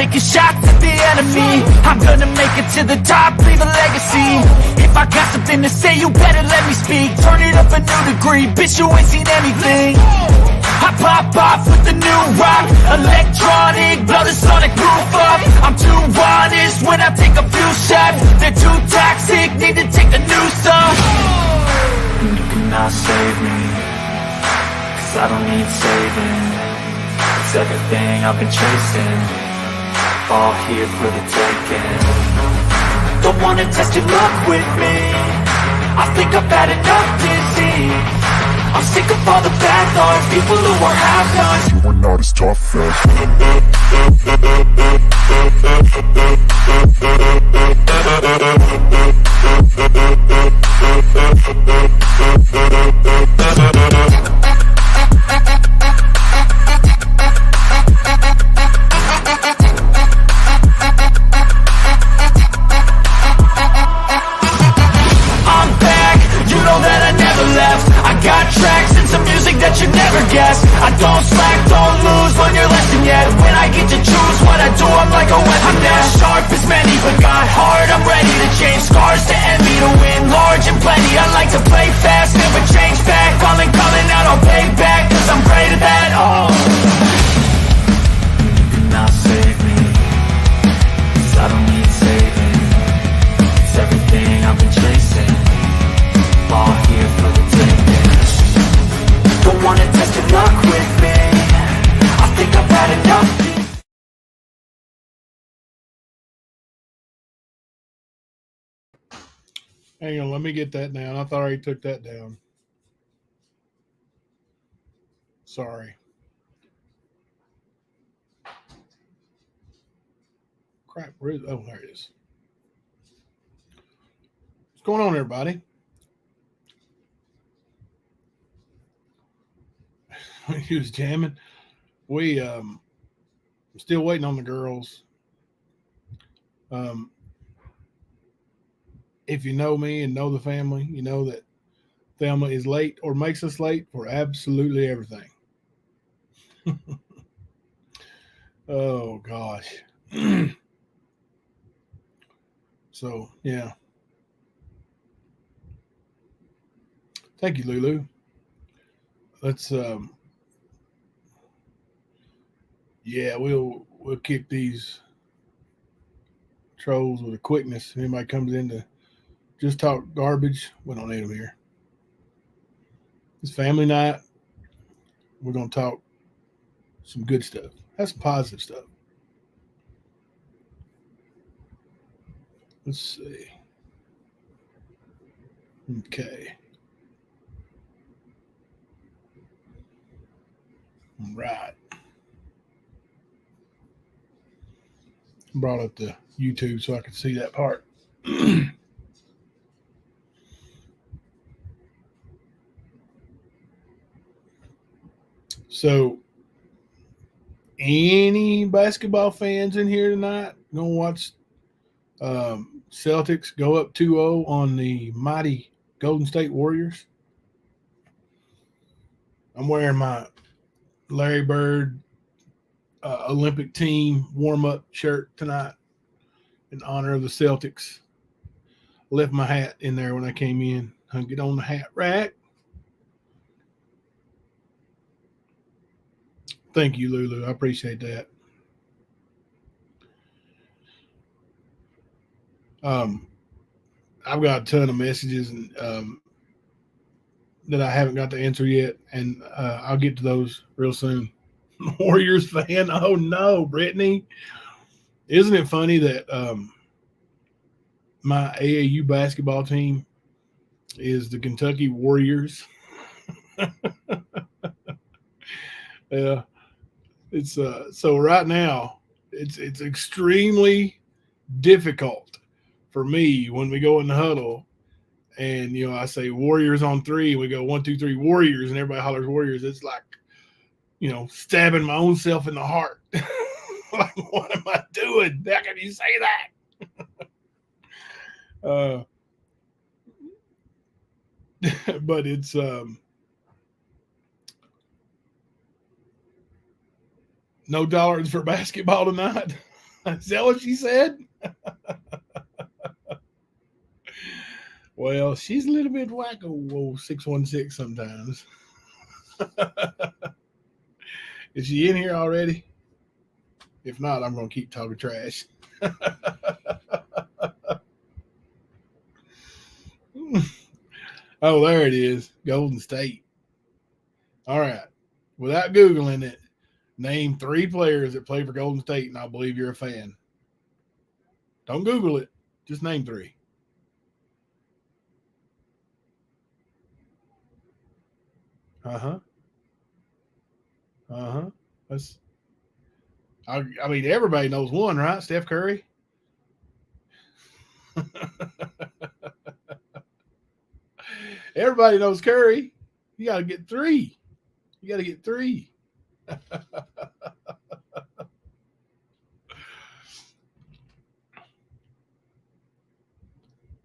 taking shots at the enemy. I'm gonna make it to the top, leave a legacy. If I got something to say, you better let me speak. Turn it up a new degree, bitch, you ain't seen anything. I pop off with the new rock, electronic, blow the sonic roof up. I'm too honest when I take a few shots. They're too toxic, need to take the noose off. And you cannot save me, cause I don't need saving. It's everything I've been chasing, all here for the taking. Don't wanna test your luck with me, I think I've had enough disease. I'm sick of all the bad thoughts, people who are half-nots. You are not as tough as I'm back, you know that I never left. I got tracks and some music that you never guessed. I don't slack, don't lose, learn your lesson yet. When I get to choose what I do, I'm like a weapon. I'm not sharp as many, but got heart, I'm ready to change. Scars to envy, to win large and plenty. I like to play fast, never change back. Calling out, I'll pay back, cause I'm great at that. Oh, you cannot save me, cause I don't need saving. It's everything I've been chasing, all here for the taking. Don't wanna test your luck with me, I think I've had enough. Hang on, let me get that down. I thought I already took that down. Sorry. Crap, where is, oh, there it is. What's going on, everybody? He was jamming. We still waiting on the girls. If you know me and know the family, you know that Thelma is late or makes us late for absolutely everything. Oh gosh. So yeah. Thank you, Lulu. Let's yeah, we'll kick these trolls with a quickness. If anybody comes in to just talk garbage, we don't need them here. It's family night. We're gonna talk some good stuff. That's some positive stuff. Let's see. Okay. All right. Brought up the YouTube so I could see that part. So, any basketball fans in here tonight gonna watch Celtics go up 2-0 on the mighty Golden State Warriors? I'm wearing my Larry Bird Olympic team warm-up shirt tonight in honor of the Celtics. Left my hat in there when I came in. Hung it on the hat rack. Thank you, Lulu. I appreciate that. I've got a ton of messages and that I haven't got to answer yet, and I'll get to those real soon. Warriors fan? Oh no, Brittany! Isn't it funny that my AAU basketball team is the Kentucky Warriors? Yeah, it's so right now it's extremely difficult for me when we go in the huddle. And, you know, I say Warriors on three, and we go 1, 2, 3 Warriors, and everybody hollers Warriors. It's like, you know, stabbing my own self in the heart. Like, what am I doing? How can you say that? But it's no dollars for basketball tonight. Is that what she said? Well, she's a little bit wacko, 616 sometimes. Is she in here already? If not, I'm going to keep talking trash. Oh, there it is. Golden State. All right. Without Googling it, name 3 players that play for Golden State, and I'll believe you're a fan. Don't Google it. Just name 3. Uh-huh. Uh-huh. That's I mean, everybody knows one, right? Steph Curry. Everybody knows Curry. You got to get 3. You got to get 3.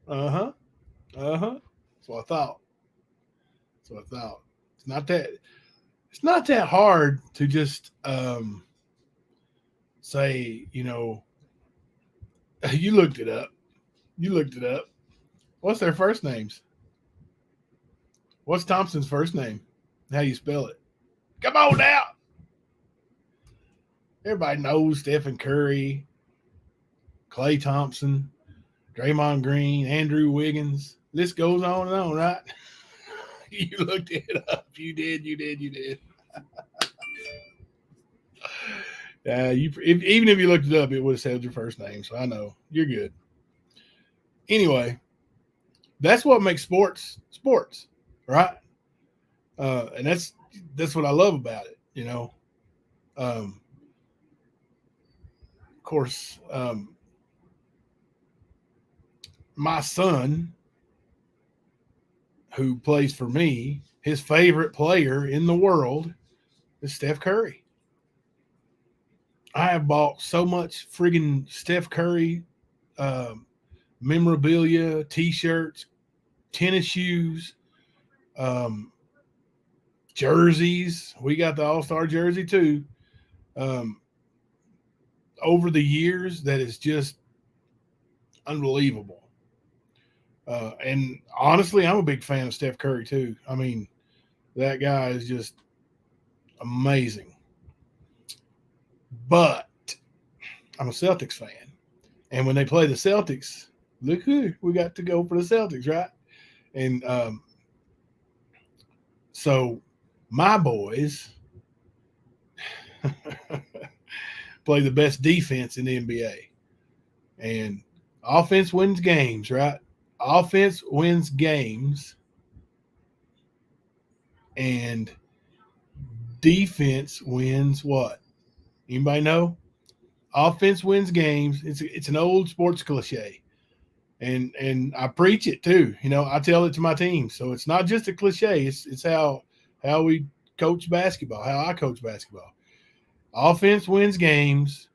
Uh-huh. Uh-huh. That's what I thought. That's what I thought. It's not that hard to just say, you looked it up. You looked it up. What's their first names? What's Thompson's first name? How you spell it? Come on now. Everybody knows Stephen Curry, Klay Thompson, Draymond Green, Andrew Wiggins. List goes on and on, right? You looked it up. You did. Even if you looked it up, it would have said your first name. So I know you're good. Anyway, that's what makes sports, right? And that's what I love about it. Of course, my son, who plays for me, his favorite player in the world is Steph Curry. I have bought so much friggin' Steph Curry memorabilia, T-shirts, tennis shoes, jerseys. We got the All-Star jersey too. Over the years, that is just unbelievable. And honestly, I'm a big fan of Steph Curry too. I mean, that guy is just amazing. But I'm a Celtics fan. And when they play the Celtics, look who we got to go for the Celtics, right? And so my boys play the best defense in the NBA. And offense wins games, right? Offense wins games. And defense wins what? Anybody know? Offense wins games. It's an old sports cliche. And I preach it too. I tell it to my team. So it's not just a cliche. It's how we coach basketball, how I coach basketball. Offense wins games.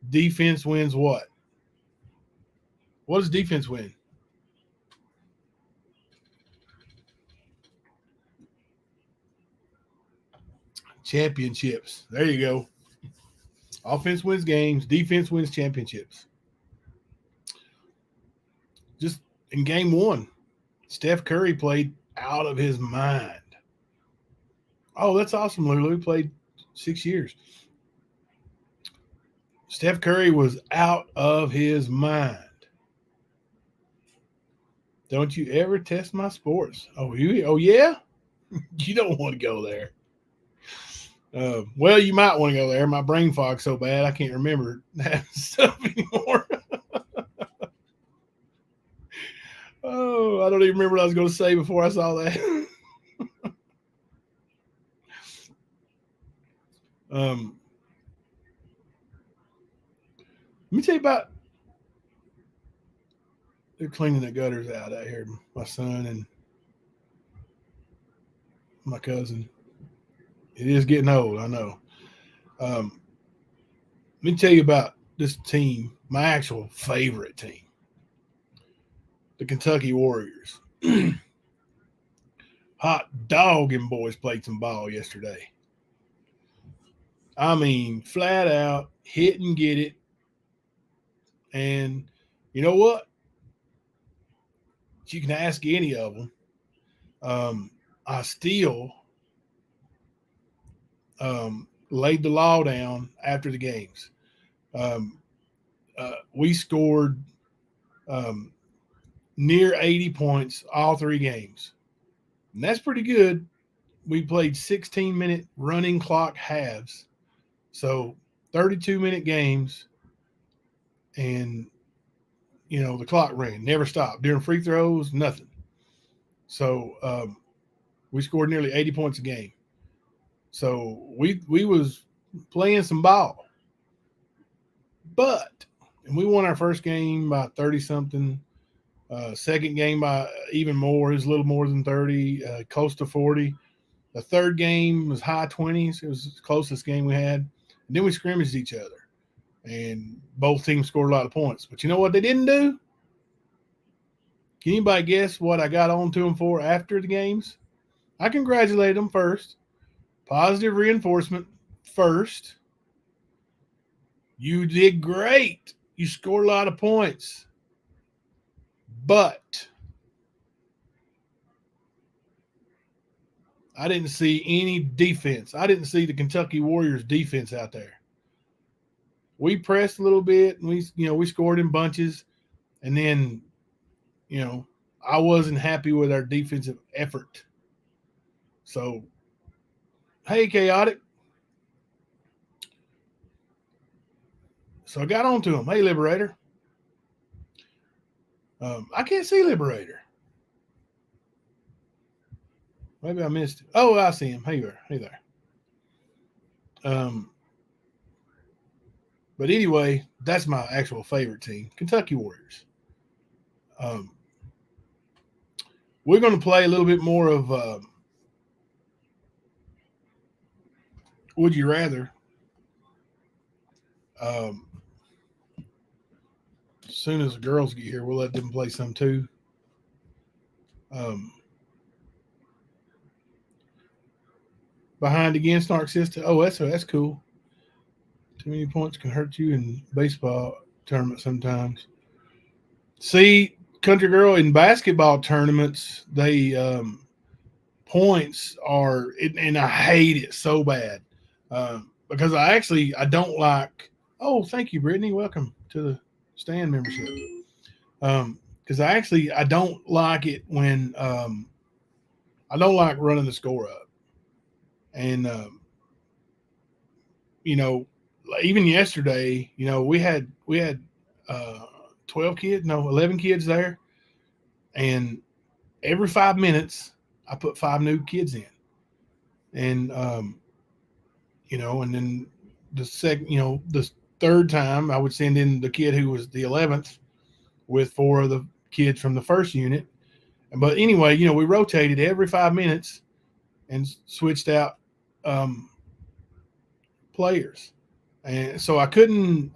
Defense wins what? What does defense win? Championships. There you go. Offense wins games. Defense wins championships. Just in game 1, Steph Curry played out of his mind. Oh, that's awesome, Lulu. He played 6 years. Steph Curry was out of his mind. Don't you ever test my sports. Oh yeah? You don't want to go there. Well, you might want to go there. My brain fog's so bad I can't remember that stuff anymore. Oh, I don't even remember what I was going to say before I saw that. Let me tell you about. They're cleaning the gutters out here. My son and my cousin. It is getting old, I know. Let me tell you about this team, my actual favorite team, the Kentucky Warriors. Hot dog and boys played some ball yesterday. I mean, flat out, hit and get it. And you know what? You can ask any of them. I still laid the law down after the games. Um, we scored um, near 80 points all 3 games. And that's pretty good. We played 16-minute running clock halves. So 32-minute games. And, the clock ran, never stopped. During free throws, nothing. So we scored nearly 80 points a game. So we was playing some ball. And we won our first game by 30 something. Second game by even more. It was a little more than 30, close to 40. The third game was high 20s. It was the closest game we had. And then we scrimmaged each other. And both teams scored a lot of points. But you know what they didn't do? Can anybody guess what I got on to them for after the games? I congratulated them first. Positive reinforcement first. You did great. You scored a lot of points. But I didn't see any defense. I didn't see the Kentucky Warriors defense out there. We pressed a little bit, and we scored in bunches, and then, I wasn't happy with our defensive effort. So, hey, Chaotic. So I got on to him. Hey, Liberator. I can't see Liberator. Maybe I missed it. Oh, I see him. Hey there. Hey there. But anyway, that's my actual favorite team, Kentucky Warriors. We're going to play a little bit more of Would You Rather. As soon as the girls get here, we'll let them play some too. Behind against Snark Sister. Oh, that's cool. Too many points can hurt you in baseball tournament sometimes. See, Country Girl, in basketball tournaments, they points are, and I hate it so bad because I don't like. Oh, thank you, Brittany. Welcome to the stand membership. Because I don't like it when I don't like running the score up, and even yesterday, we had 11 kids there, and every 5 minutes I put 5 new kids in, and and then the third time I would send in the kid who was the 11th with 4 of the kids from the first unit. But anyway, we rotated every 5 minutes and switched out players. And so I couldn't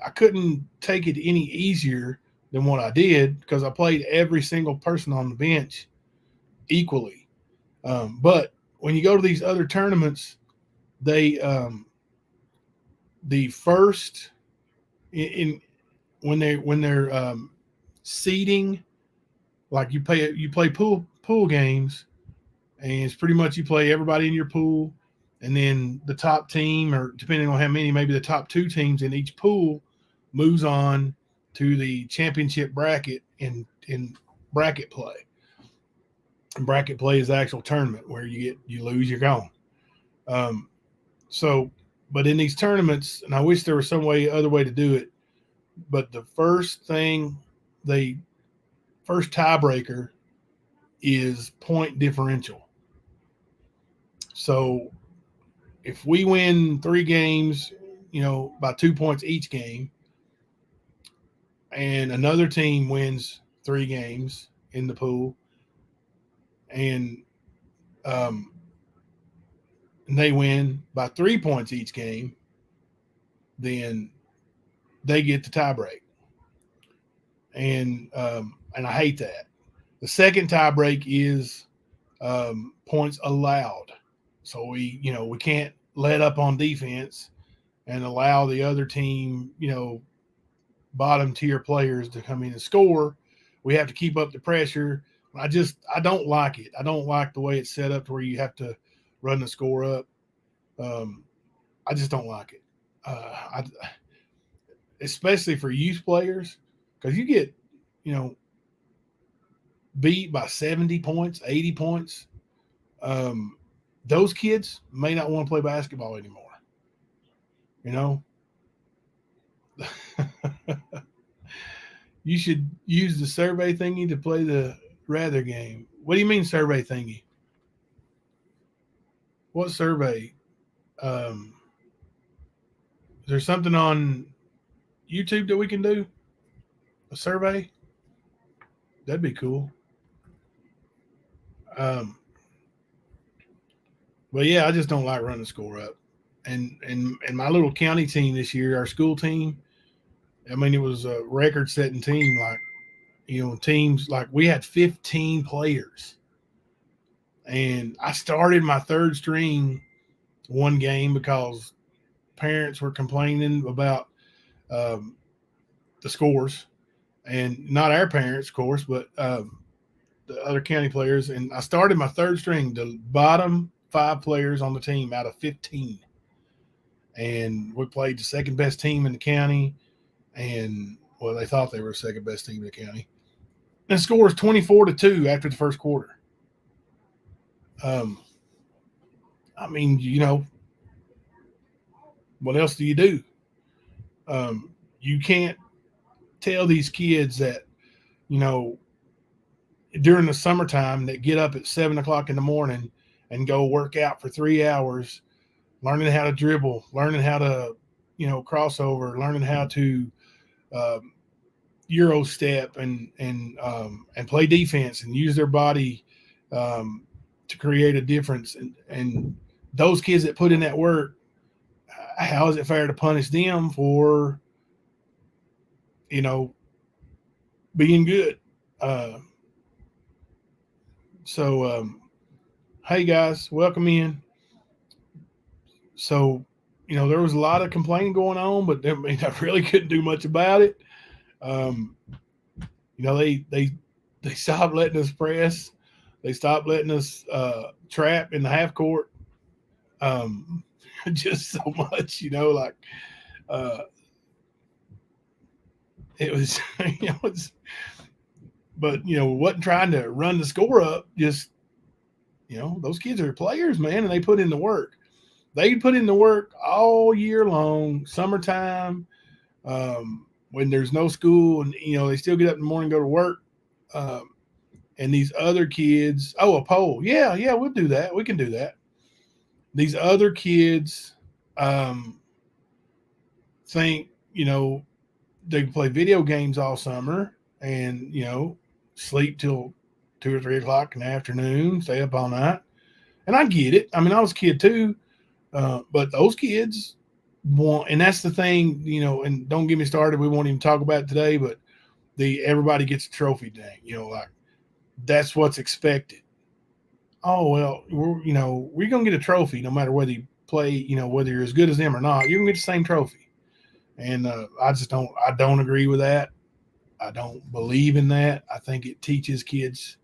take it any easier than what I did because I played every single person on the bench equally. But when you go to these other tournaments, they the first when they're seeding, like you play pool games, and it's pretty much you play everybody in your pool. And then the top team, or depending on how many, maybe the top 2 teams in each pool moves on to the championship bracket in bracket play. And bracket play is the actual tournament where you lose, you're gone. But in these tournaments, and I wish there was other way to do it, but the first tiebreaker is point differential. So if we win 3 games, by 2 points each game, and another team wins 3 games in the pool, and they win by 3 points each game, then they get the tiebreak. And I hate that. The second tiebreak is points allowed. So we can't let up on defense and allow the other team, bottom tier players to come in and score. We have to keep up the pressure. I don't like it. I don't like the way it's set up to where you have to run the score up. I just don't like it. Especially for youth players, because you get, beat by 70 points, 80 points. Those kids may not want to play basketball anymore. You should use the survey thingy to play the rather game. What do you mean survey thingy? What survey? Is there something on YouTube that we can do? A survey? That'd be cool. But yeah, I just don't like running the score up. And my little county team this year, our school team, I mean, it was a record-setting team. Like, teams like we had 15 players, and I started my third string one game because parents were complaining about the scores, and not our parents, of course, but the other county players. And I started my third string, the bottom 5 players on the team out of 15. And we played the second best team in the county. And, well, they thought they were the second best team in the county. And the score was 24-2 after the first quarter. I mean, what else do you do? You can't tell these kids that, during the summertime that get up at 7 o'clock in the morning and go work out for 3 hours, learning how to dribble, learning how to, crossover, learning how to Euro step and play defense and use their body to create a difference. And those kids that put in that work, how is it fair to punish them for, being good? Hey guys, welcome in. So, there was a lot of complaining going on, but I really couldn't do much about it. They stopped letting us press. They stopped letting us trap in the half court. Just so much, it was, but wasn't trying to run the score up. Just, those kids are players, man, and they put in the work. They put in the work all year long, summertime, when there's no school, and they still get up in the morning and go to work. And these other kids, a poll, yeah, we'll do that. We can do that. These other kids think they can play video games all summer and sleep till 2 or 3 o'clock in the afternoon, stay up all night. And I get it. I mean, I was a kid too. But those kids want, and that's the thing, and don't get me started. We won't even talk about it today, but everybody gets a trophy thing, like that's what's expected. Oh, well, we're going to get a trophy no matter whether you play, whether you're as good as them or not, you're going to get the same trophy. And I don't agree with that. I don't believe in that. I think it teaches kids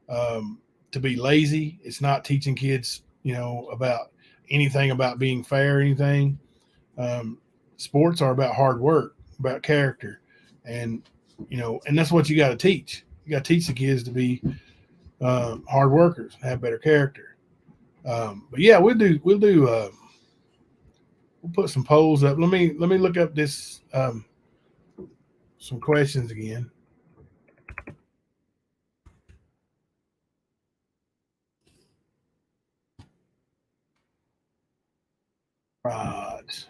to be lazy. It's not teaching kids, about anything about being fair or anything. Sports are about hard work, about character. And, and that's what you got to teach. You got to teach the kids to be hard workers, have better character. But yeah, we'll put some polls up. Let me look up this, some questions again. Right.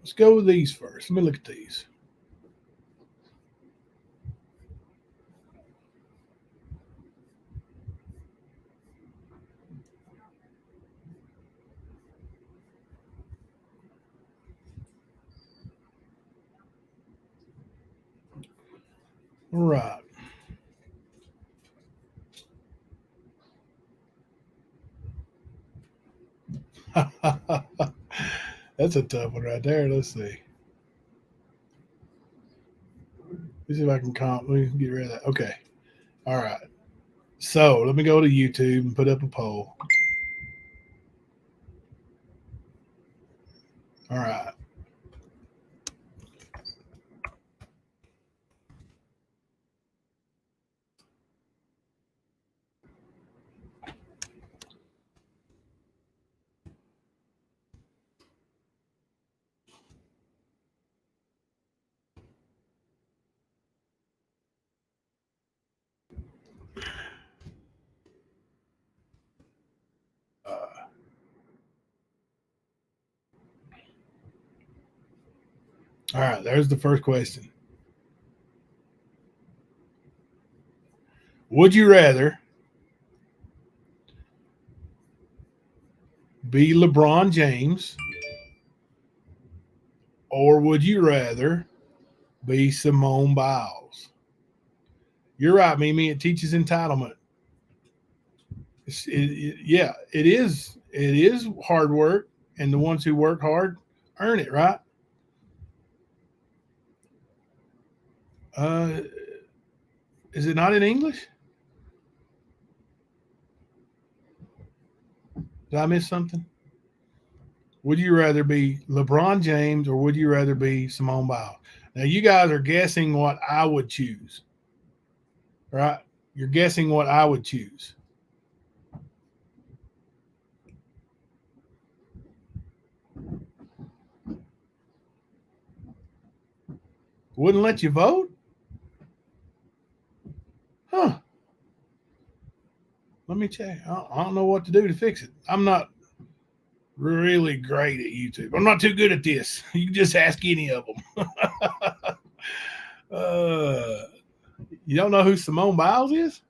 Let's go with these first. Let me look at these. All right. That's a tough one right there. Let's see. Let's see if I can let me get rid of that. Okay. All right. So let me go to YouTube and put up a poll. All right. All right. There's the first question. Would you rather be LeBron James or would you rather be Simone Biles? You're right, Mimi. It teaches entitlement. Yeah, it is. It is hard work, and the ones who work hard earn it, right? Uh, is it not in English? Did I miss something? Would you rather be LeBron James or would you rather be Simone Biles? Now, you guys are guessing what I would choose, right? You're guessing what I would choose. Wouldn't let you vote? Huh. Let me check. I don't know what to do to fix it. I'm not really great at YouTube. I'm not too good at this. You can just ask any of them. You don't know who Simone Biles is?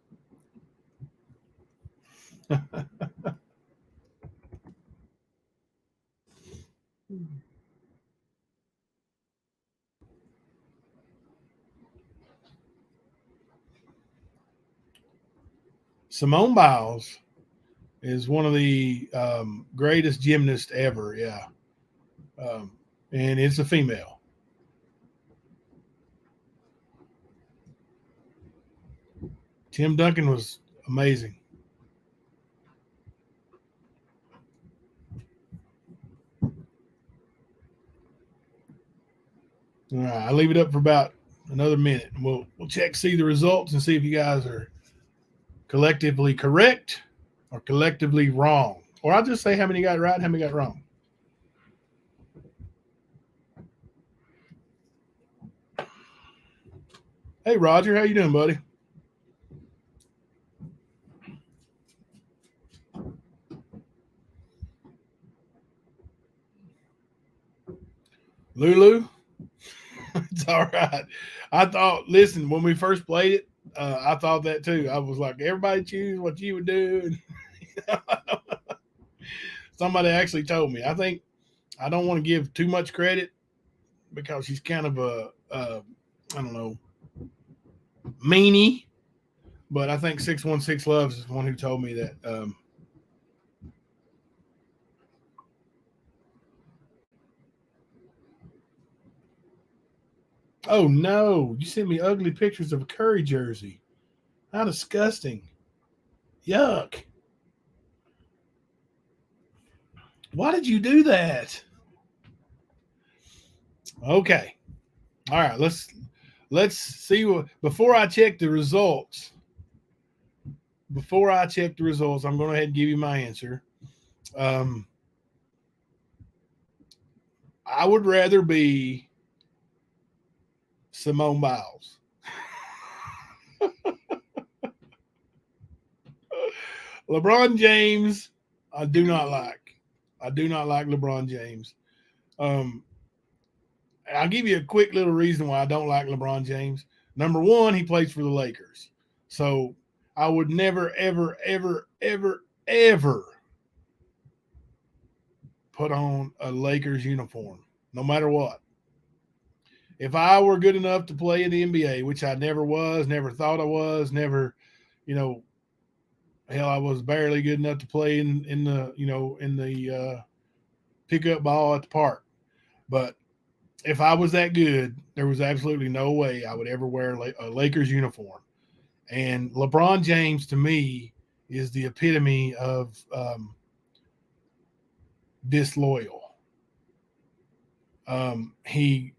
Simone Biles is one of the greatest gymnasts ever. Yeah. And it's a female. Tim Duncan was amazing. All right, I'll leave it up for about another minute. We'll check, see the results, and see if you guys are collectively correct or collectively wrong. Or I'll just say how many got right and how many got wrong. Hey, Roger, how you doing, buddy? Lulu? It's all right. I thought, listen, when we first played it, I thought that too. I was like, everybody choose what you would do. And somebody actually told me. I think I don't want to give too much credit because she's kind of I don't know, meanie. But I think 616 Loves is the one who told me that. Oh no! You sent me ugly pictures of a Curry jersey. How disgusting! Yuck! Why did you do that? Okay. All right. Let's see what before I check the results. Before I check the results, I'm going to go ahead and give you my answer. I would rather be Simone Biles. LeBron James, I do not like. I do not like LeBron James. I'll give you a quick little reason why I don't like LeBron James. Number one, he plays for the Lakers. So I would never, ever, ever, ever, ever put on a Lakers uniform, no matter what. if I were good enough to play in the NBA, which I never was, never thought I was, never, you know, hell, I was barely good enough to play in the, you know, in the pickup ball at the park. But if I was that good, there was absolutely no way I would ever wear a Lakers uniform. And LeBron James, to me, is the epitome of disloyal. He's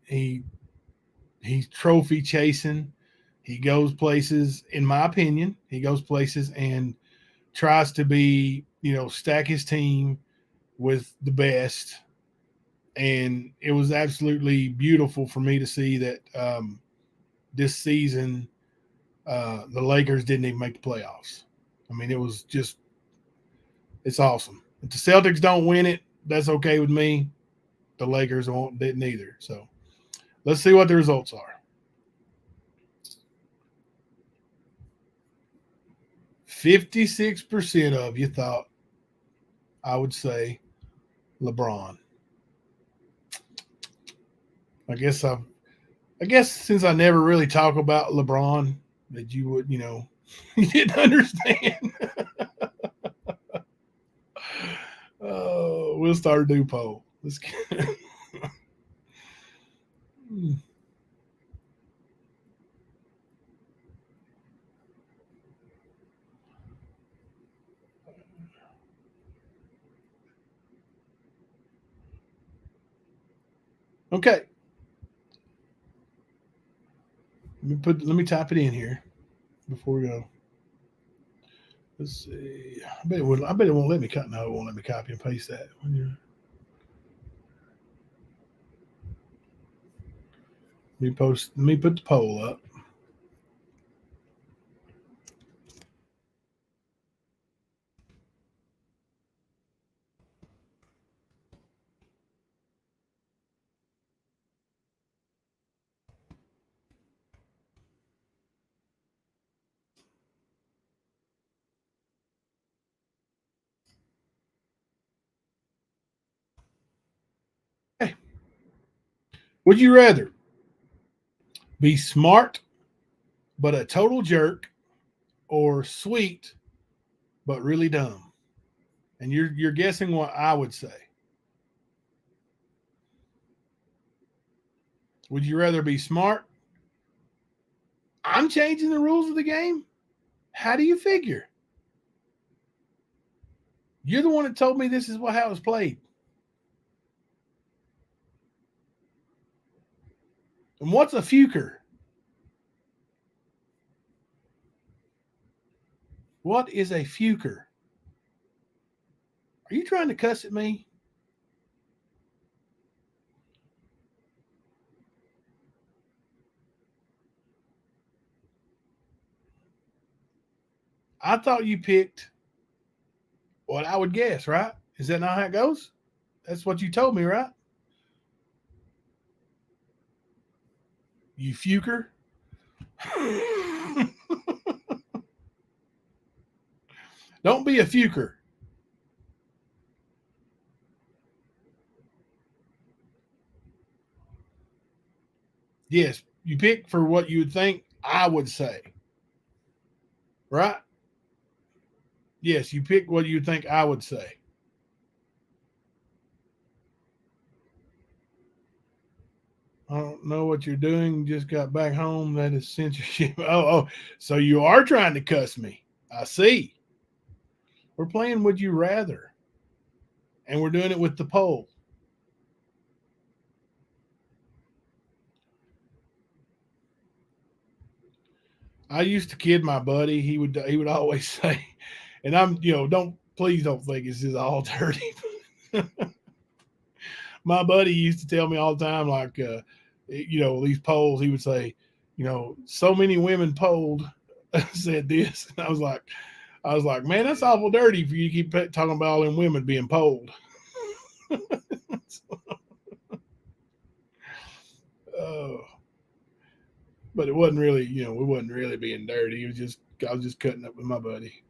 trophy chasing. He goes places, in my opinion, he goes places and tries to be, you know, stack his team with the best. And it was absolutely beautiful for me to see that this season the Lakers didn't even make the playoffs. I mean, it was just, it's awesome. If the Celtics don't win it, that's okay with me. The Lakers didn't either. So let's see what the results are. 56% of you thought I would say LeBron. I guess since I never really talk about LeBron, that you would, you know, you didn't understand. Oh, we'll start a new poll. Let's get okay. Let me type it in here before we go. Let's see. I bet it won't let me cut. No, it won't let me copy and paste that. Let me put the poll up. Hey, would you rather be smart but a total jerk, or sweet but really dumb? And you're guessing what I would say. Would you rather be smart? I'm changing the rules of the game. How do you figure? You're the one that told me this is how it's played. And what's a fuker? What is a fuker? Are you trying to cuss at me? I thought you picked what I would guess, right? Is that not how it goes? That's what you told me, right? You fuker. Don't be a fuker. Yes, you pick for what you would think I would say. Right? Yes, you pick what you think I would say. I don't know what you're doing. Just got back home. That is censorship. Oh, so you are trying to cuss me. I see. We're playing Would You Rather, and we're doing it with the poll. I used to kid my buddy. He would always say, and I'm, you know, please don't think it's just all dirty. My buddy used to tell me all the time, like, you know, these polls. He would say, you know, so many women polled said this, and I was like, man, that's awful dirty for you to keep talking about all them women being polled. Oh, but it wasn't really, you know, we wasn't really being dirty. I was just cutting up with my buddy.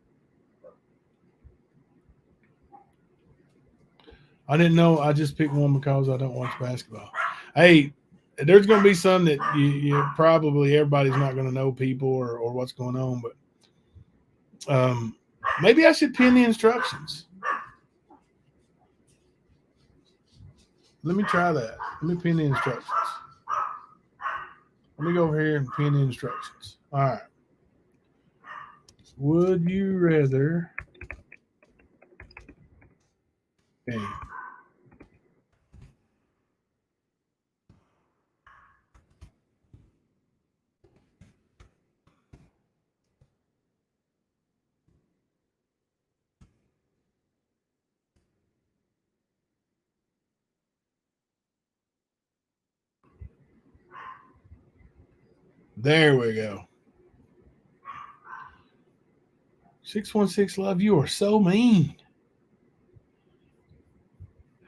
I didn't know. I just picked one because I don't watch basketball. Hey, there's going to be some that you probably everybody's not going to know people or what's going on, but maybe I should pin the instructions. Let me try that. Let me pin the instructions. Let me go over here and pin the instructions. All right. Would you rather game? There we go. 616 Love, you are so mean.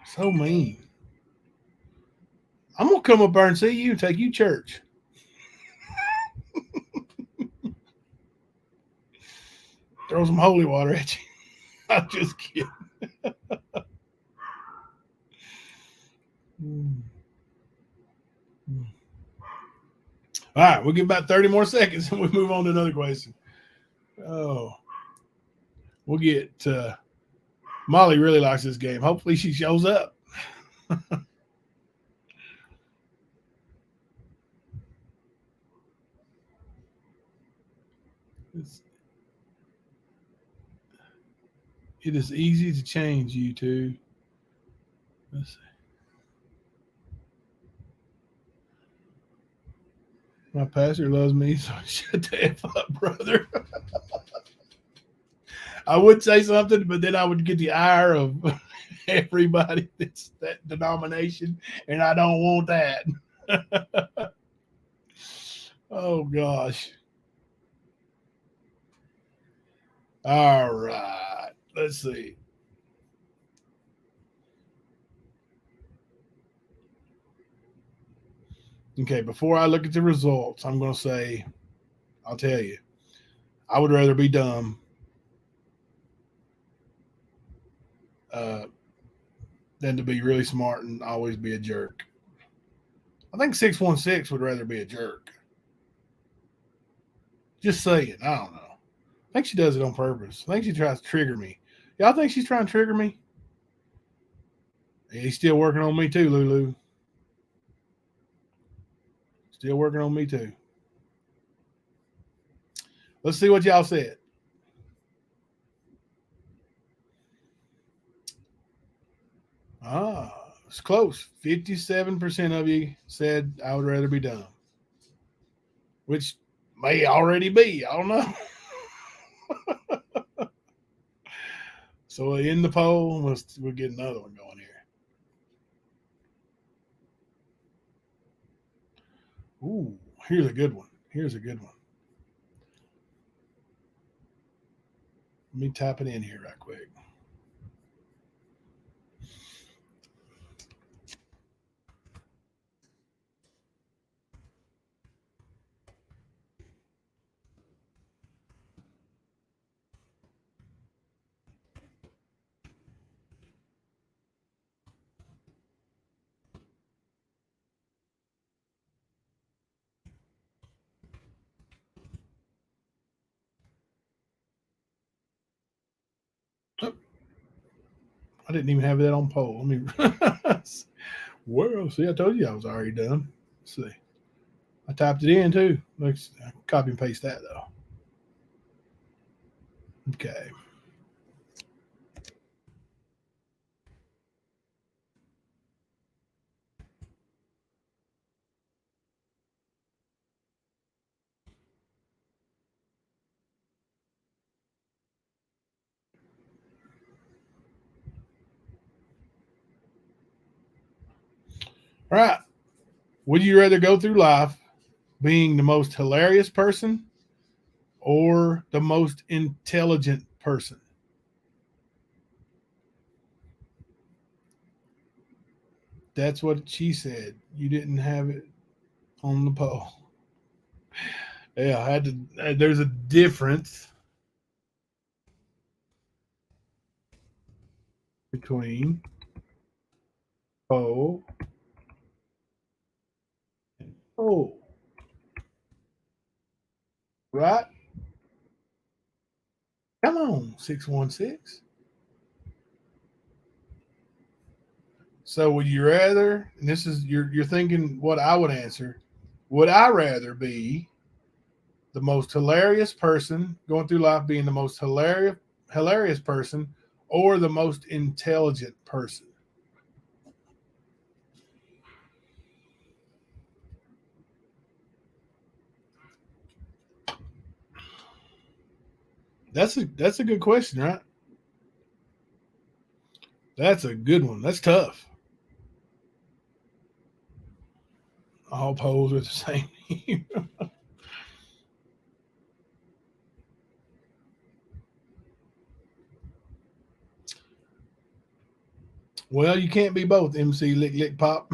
So mean. I'm going to come up there and see you and take you to church. Throw some holy water at you. I'm just kidding. All right, we'll give about 30 more seconds and we move on to another question. Oh, we'll get Molly really likes this game. Hopefully she shows up. It is easy to change YouTube. Let's see. My pastor loves me, so shut the F up, brother. I would say something, but then I would get the ire of everybody that's that denomination, and I don't want that. Oh, gosh. All right. Let's see. Okay, before I look at the results, I'm going to say, I'll tell you, I would rather be dumb than to be really smart and always be a jerk. I think 616 would rather be a jerk. Just saying. I don't know. I think she does it on purpose. I think she tries to trigger me. Y'all think she's trying to trigger me? He's still working on me too, Lulu. Still working on me too. Let's see what y'all said. It's close. 57% of you said I would rather be dumb, which may already be. I don't know. So in the poll, we'll get another one going here. Ooh, here's a good one. Here's a good one. Let me type it in here right quick. Oh, I didn't even have that on poll. Let me. Well, see, I told you I was already done. Let's see. I typed it in too. Let's copy and paste that though. Okay. All right. Would you rather go through life being the most hilarious person or the most intelligent person? That's what she said. You didn't have it on the poll. Yeah, I had to. There's a difference between poll Oh, right. Come on, 616. So would you rather, and this is you're thinking what I would answer, would I rather be the most hilarious person going through life being the most hilarious person or the most intelligent person? That's a good question, right? That's a good one. That's tough. All polls are the same. Well, you can't be both, MC Lick Lick Pop.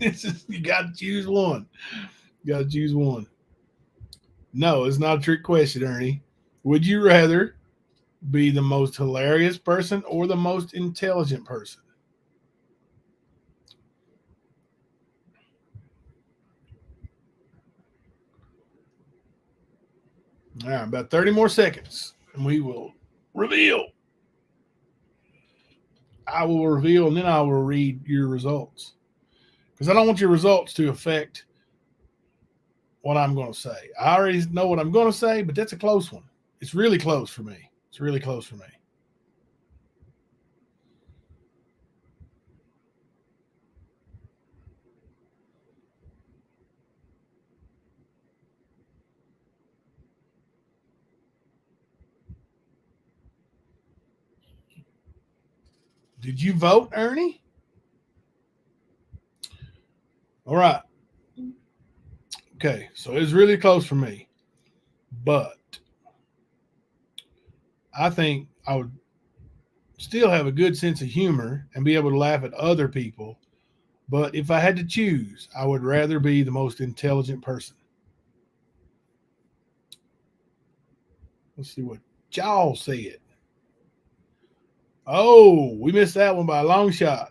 You got to choose one. You got to choose one. No, it's not a trick question, Ernie. Would you rather be the most hilarious person or the most intelligent person? All right, about 30 more seconds, and we will reveal. I will reveal, and then I will read your results because I don't want your results to affect what I'm going to say. I already know what I'm going to say, but that's a close one. It's really close for me. It's really close for me. Did you vote, Ernie? All right. Okay, so it's really close for me, but I think I would still have a good sense of humor and be able to laugh at other people. But if I had to choose, I would rather be the most intelligent person. Let's see what y'all said. Oh, we missed that one by a long shot.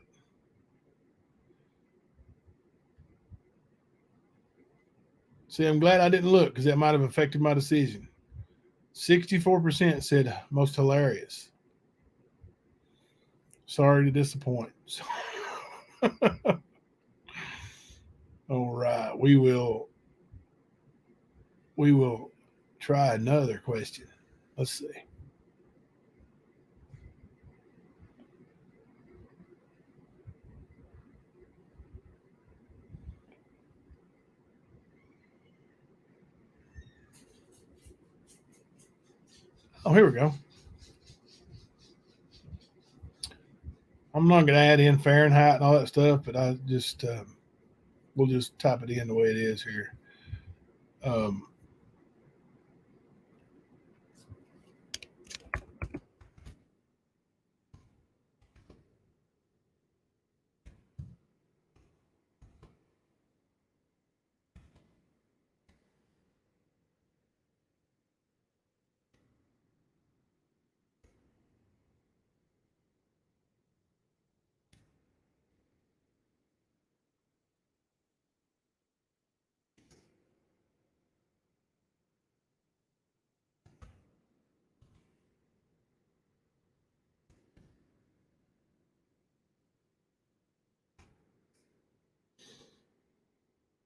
See, I'm glad I didn't look because that might have affected my decision. 64% said most hilarious. Sorry to disappoint. All right, we will try another question. Let's see. Oh, here we go. I'm not going to add in Fahrenheit and all that stuff, but I just we'll just type it in the way it is here. Um,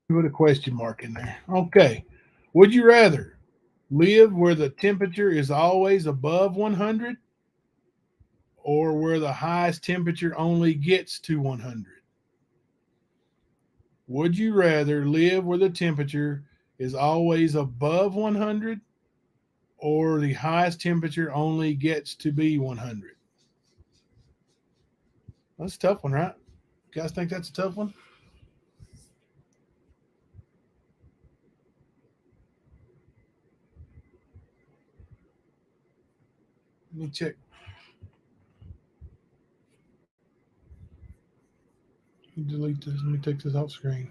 put a question mark in there. Okay. Would you rather live where the temperature is always above 100 or where the highest temperature only gets to 100? Would you rather live where the temperature is always above 100 or the highest temperature only gets to be 100? That's a tough one, right? You guys think that's a tough one? Let me check. Let me delete this. Let me take this off screen.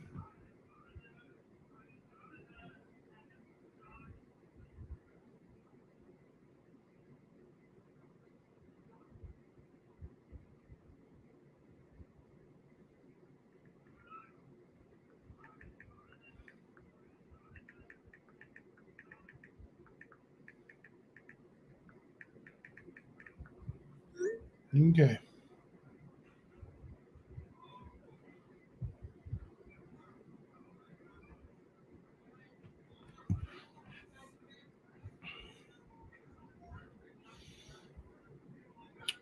Okay.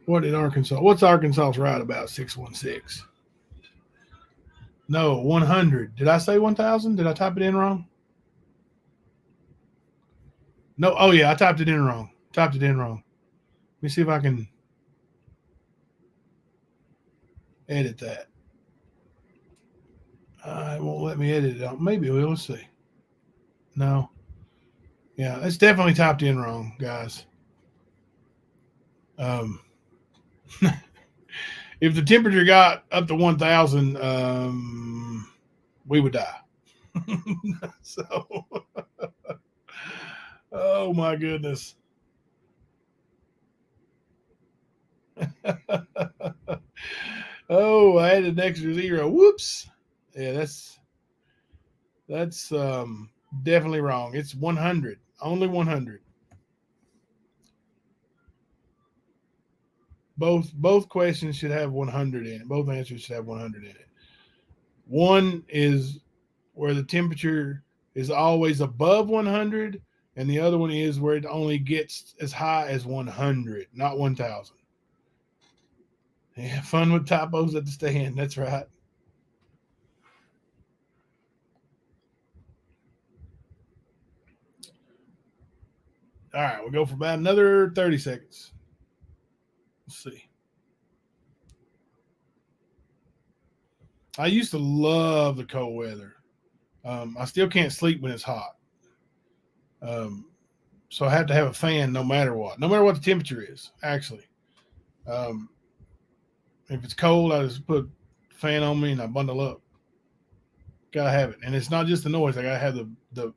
What did Arkansas? What's Arkansas's right about 616? No, 100. Did I say 1,000? Did I type it in wrong? No. Oh yeah, I typed it in wrong. Typed it in wrong. Let me see if I can edit that. It won't let me edit it out. Maybe it will. Let's see. No. Yeah, it's definitely typed in wrong, guys. Um, if the temperature got up to 1,000, we would die. So, oh my goodness. Oh, I had an extra zero. Whoops. Yeah, that's definitely wrong. It's 100. Only 100. Both questions should have 100 in it. Both answers should have 100 in it. One is where the temperature is always above 100, and the other one is where it only gets as high as 100, not 1,000. Yeah, fun with typos at the stand. That's right. All right, we'll go for about another 30 seconds. Let's see. I used to love the cold weather. I still can't sleep when it's hot. Um, so I have to have a fan no matter what the temperature is, actually. Um, if it's cold, I just put a fan on me and I bundle up. Gotta have it. And it's not just the noise, I gotta have the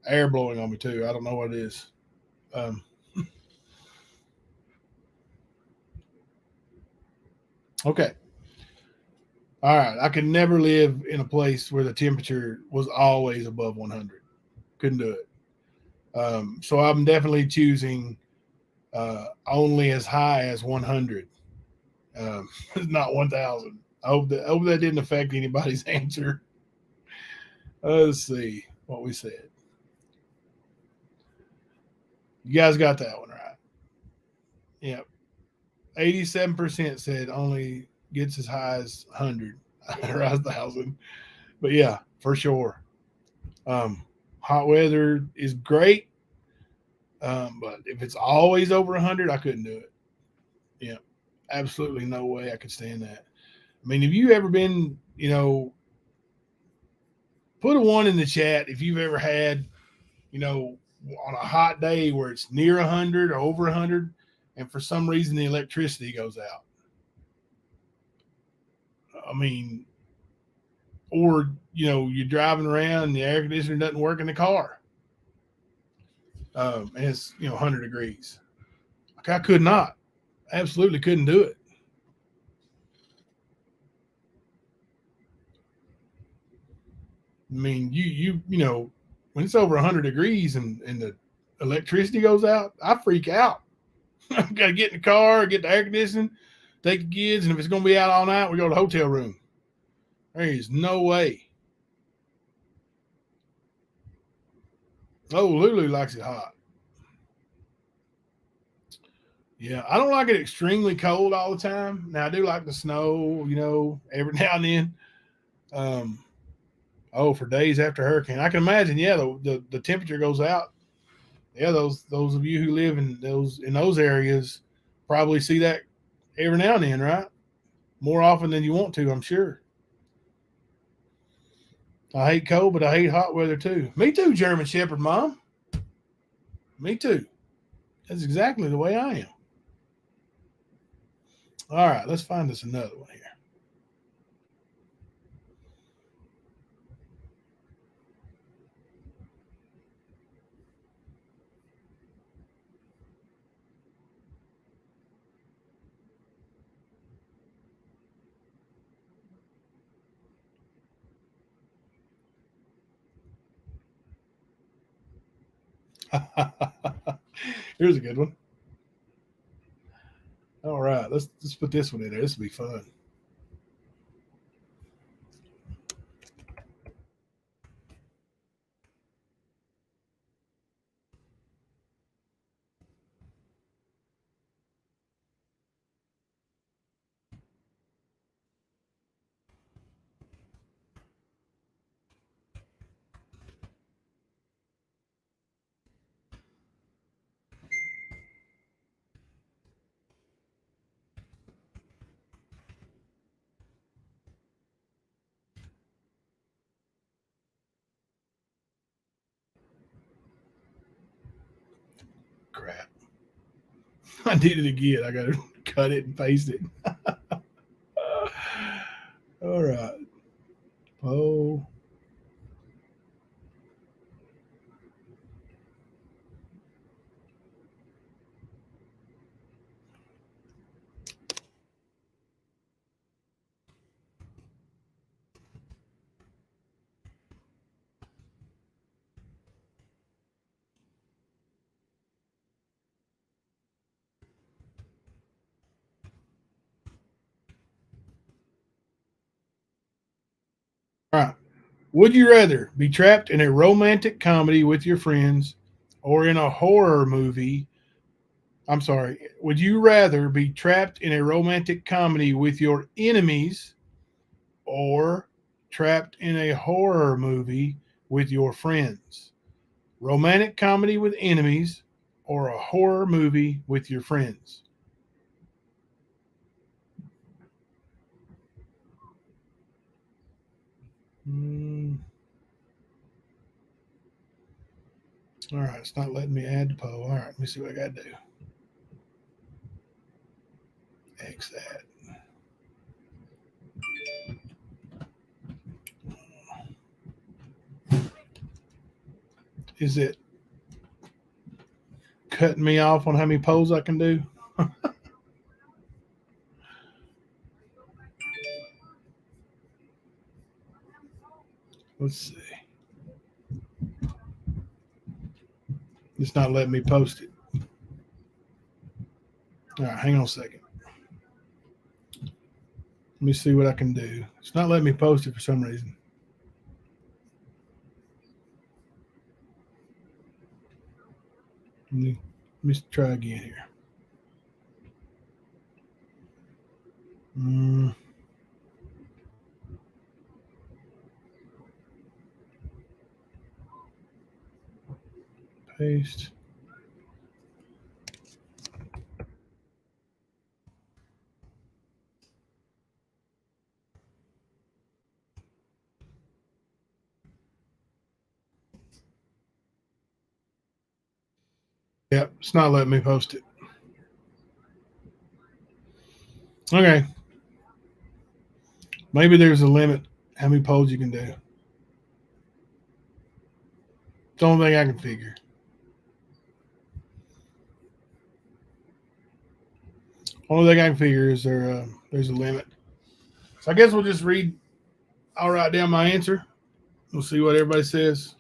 air blowing on me too. I don't know what it is. Um, okay. All right. I could never live in a place where the temperature was always above 100. Couldn't do it. So I'm definitely choosing only as high as 100, not 1,000. I hope that didn't affect anybody's answer. Let's see what we said. You guys got that one right. Yep. 87% said only gets as high as 100 or 1,000. But yeah, for sure. Hot weather is great. But if it's always over 100, I couldn't do it. Yeah, absolutely no way I could stand that. I mean, have you ever been, put a one in the chat if you've ever had, on a hot day where it's near 100 or over 100, and for some reason the electricity goes out. I mean, or, you're driving around and the air conditioner doesn't work in the car. And it's, 100 degrees. Like I could not, absolutely couldn't do it. I mean, when it's over 100 degrees and the electricity goes out, I freak out. I've got to get in the car, get the air conditioning, take the kids, and if it's going to be out all night, we go to the hotel room. There is no way. Oh, Lulu likes it hot. Yeah, I don't like it extremely cold all the time. Now, I do like the snow, every now and then. For days after hurricane. I can imagine, yeah, the temperature goes out. Yeah, those of you who live in those areas probably see that every now and then, right? More often than you want to, I'm sure. I hate cold, but I hate hot weather too. Me too, German Shepherd Mom. Me too. That's exactly the way I am. All right, let's find us another one here. Here's a good one. All right, let's put this one in there. This will be fun. Crap. I did it again. I got to cut it and paste it. All right. Oh. All right. Would you rather be trapped in a romantic comedy with your friends or in a horror movie? I'm sorry. Would you rather be trapped in a romantic comedy with your enemies or trapped in a horror movie with your friends? Romantic comedy with enemies or a horror movie with your friends? All right, it's not letting me add the poll. All right, let me see what I got to do. X that. Is it cutting me off on how many polls I can do? Let's see. It's not letting me post it. All right, hang on a second. Let me see what I can do. It's not letting me post it for some reason. Let me try again here. Paste. Yep, it's not letting me post it. Okay. Maybe there's a limit how many polls you can do. It's the only thing I can figure. Only thing I can figure is there's a limit. So I guess we'll just read. I'll write down my answer. We'll see what everybody says.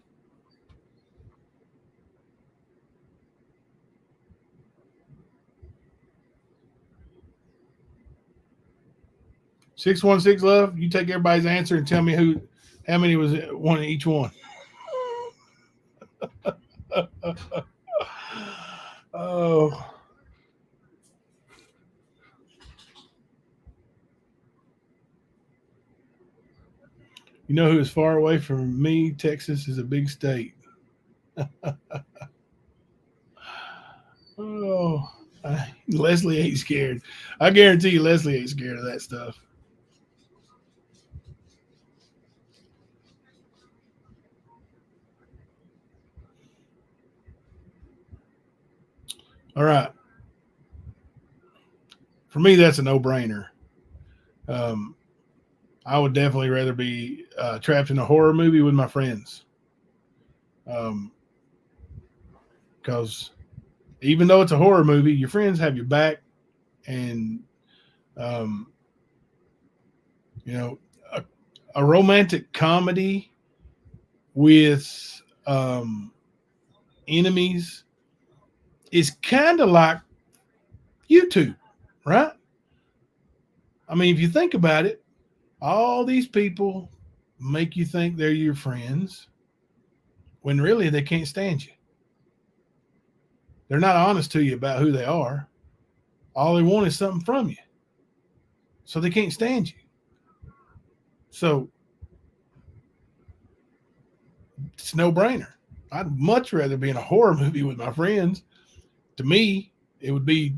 $616 love. You take everybody's answer and tell me how many was one in each one. Oh. You know who is far away from me? Texas is a big state. Oh, Leslie ain't scared. I guarantee you Leslie ain't scared of that stuff. All right. For me, that's a no-brainer. I would definitely rather be trapped in a horror movie with my friends. Because even though it's a horror movie, your friends have your back, and you know, a romantic comedy with enemies is kind of like YouTube, right? I mean, if you think about it, all these people make you think they're your friends when really they can't stand you. They're not honest to you about who they are. All they want is something from you. So they can't stand you. So it's no brainer. I'd much rather be in a horror movie with my friends. To me, it would be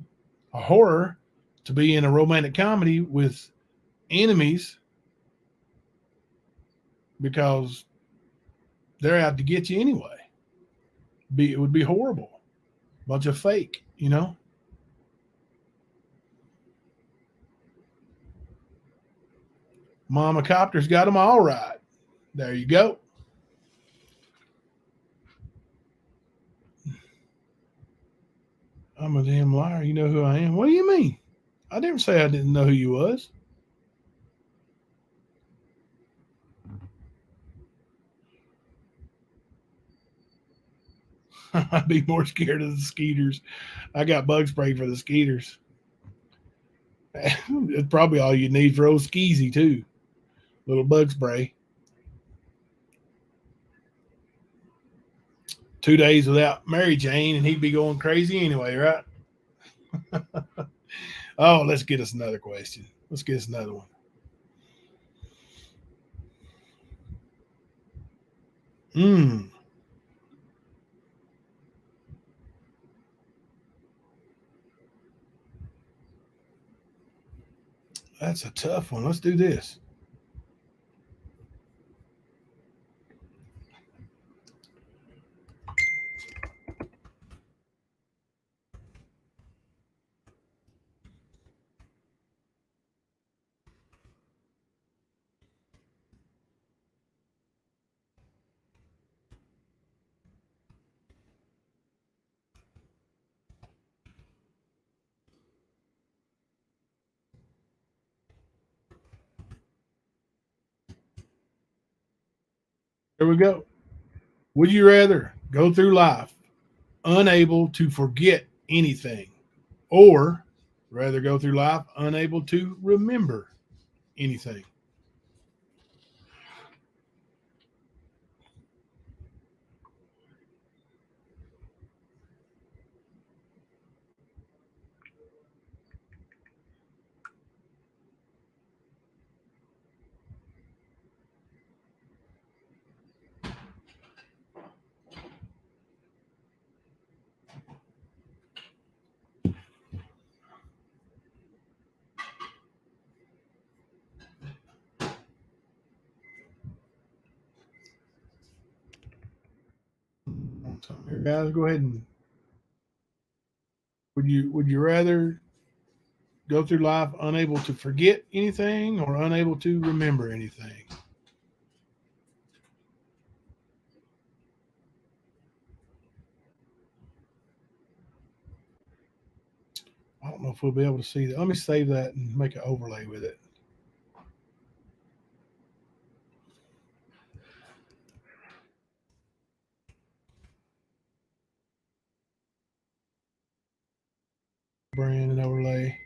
a horror to be in a romantic comedy with enemies because they're out to get you anyway. It would be horrible. Bunch of fake, you know? Mama Copter's got them all right. There you go. I'm a damn liar. You know who I am? What do you mean? I didn't say I didn't know who you was. I'd be more scared of the skeeters. I got bug spray for the skeeters. It's probably all you need for old Skeezy, too. Little bug spray. 2 days without Mary Jane, and he'd be going crazy anyway, right? Oh, let's get us another question. Let's get us another one. That's a tough one. Let's do this. Here we go. Would you rather go through life unable to forget anything, or rather go through life unable to remember anything? So here, guys, go ahead and would you rather go through life unable to forget anything or unable to remember anything? I don't know if we'll be able to see that. Let me save that and make an overlay with it. Brand and overlay.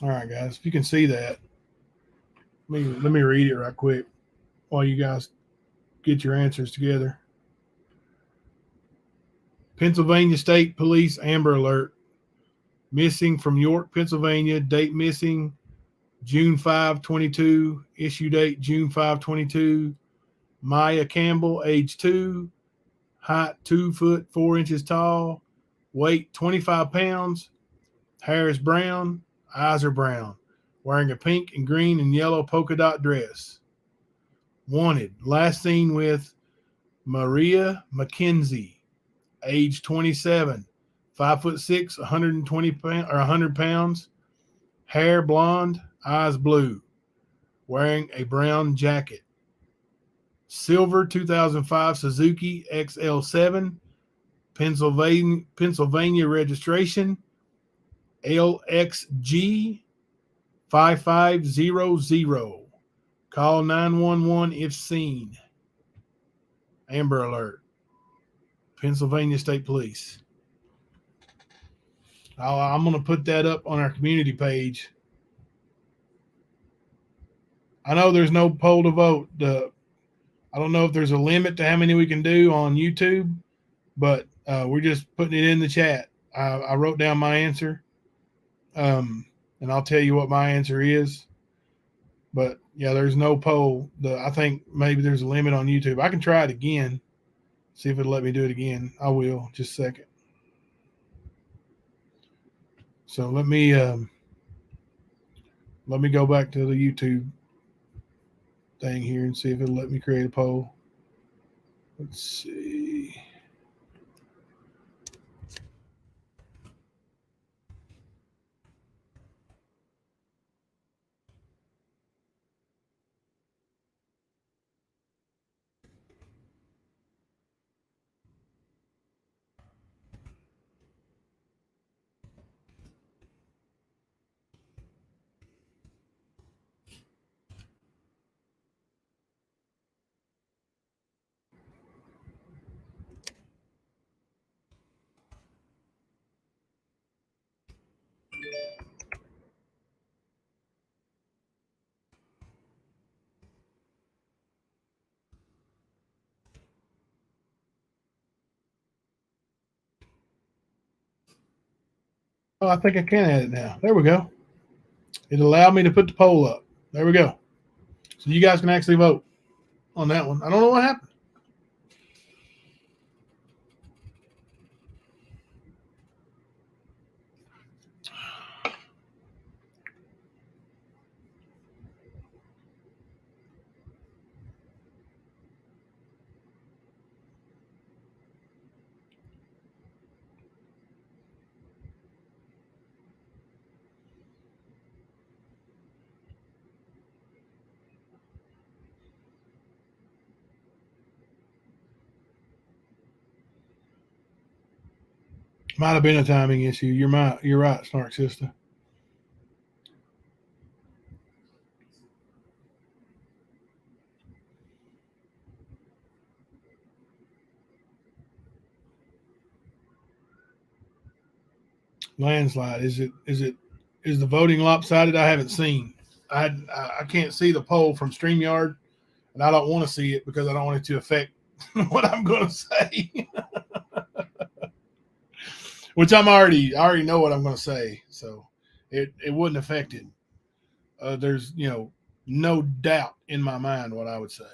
All right, guys, if you can see that, let me read it right quick while you guys get your answers together. Pennsylvania State Police Amber Alert. Missing from York, Pennsylvania. Date missing June 5, 22. Issue date June 5, 22. Maya Campbell, age 2. Height 2 foot 4 inches tall. Weight 25 pounds. Hair is brown. Eyes are brown. Wearing a pink and green and yellow polka dot dress. Wanted. Last seen with Maria McKenzie, age 27, 5'6", 120 pounds or 100 pounds. Hair blonde, eyes blue. Wearing a brown jacket. Silver 2005 Suzuki XL7. Pennsylvania registration LXG 5500. Call 911 if seen. Amber Alert. Pennsylvania State Police. I'm going to put that up on our community page. I know there's no poll to vote. I don't know if there's a limit to how many we can do on YouTube, but we're just putting it in the chat. I wrote down my answer, and I'll tell you what my answer is. But, yeah, there's no poll. I think maybe there's a limit on YouTube. I can try it again, see if it'll let me do it again. I will, just a second. So let me go back to the YouTube thing here and see if it'll let me create a poll. Let's see. Oh, I think I can add it now. There we go. It allowed me to put the poll up. There we go. So you guys can actually vote on that one. I don't know what happened. Might have been a timing issue. You're right, Snark Sister. Landslide. Is the voting lopsided? I haven't seen. I can't see the poll from StreamYard, and I don't want to see it because I don't want it to affect what I'm going to say. Which I already know what I'm going to say, so it wouldn't affect it. There's no doubt in my mind what I would say.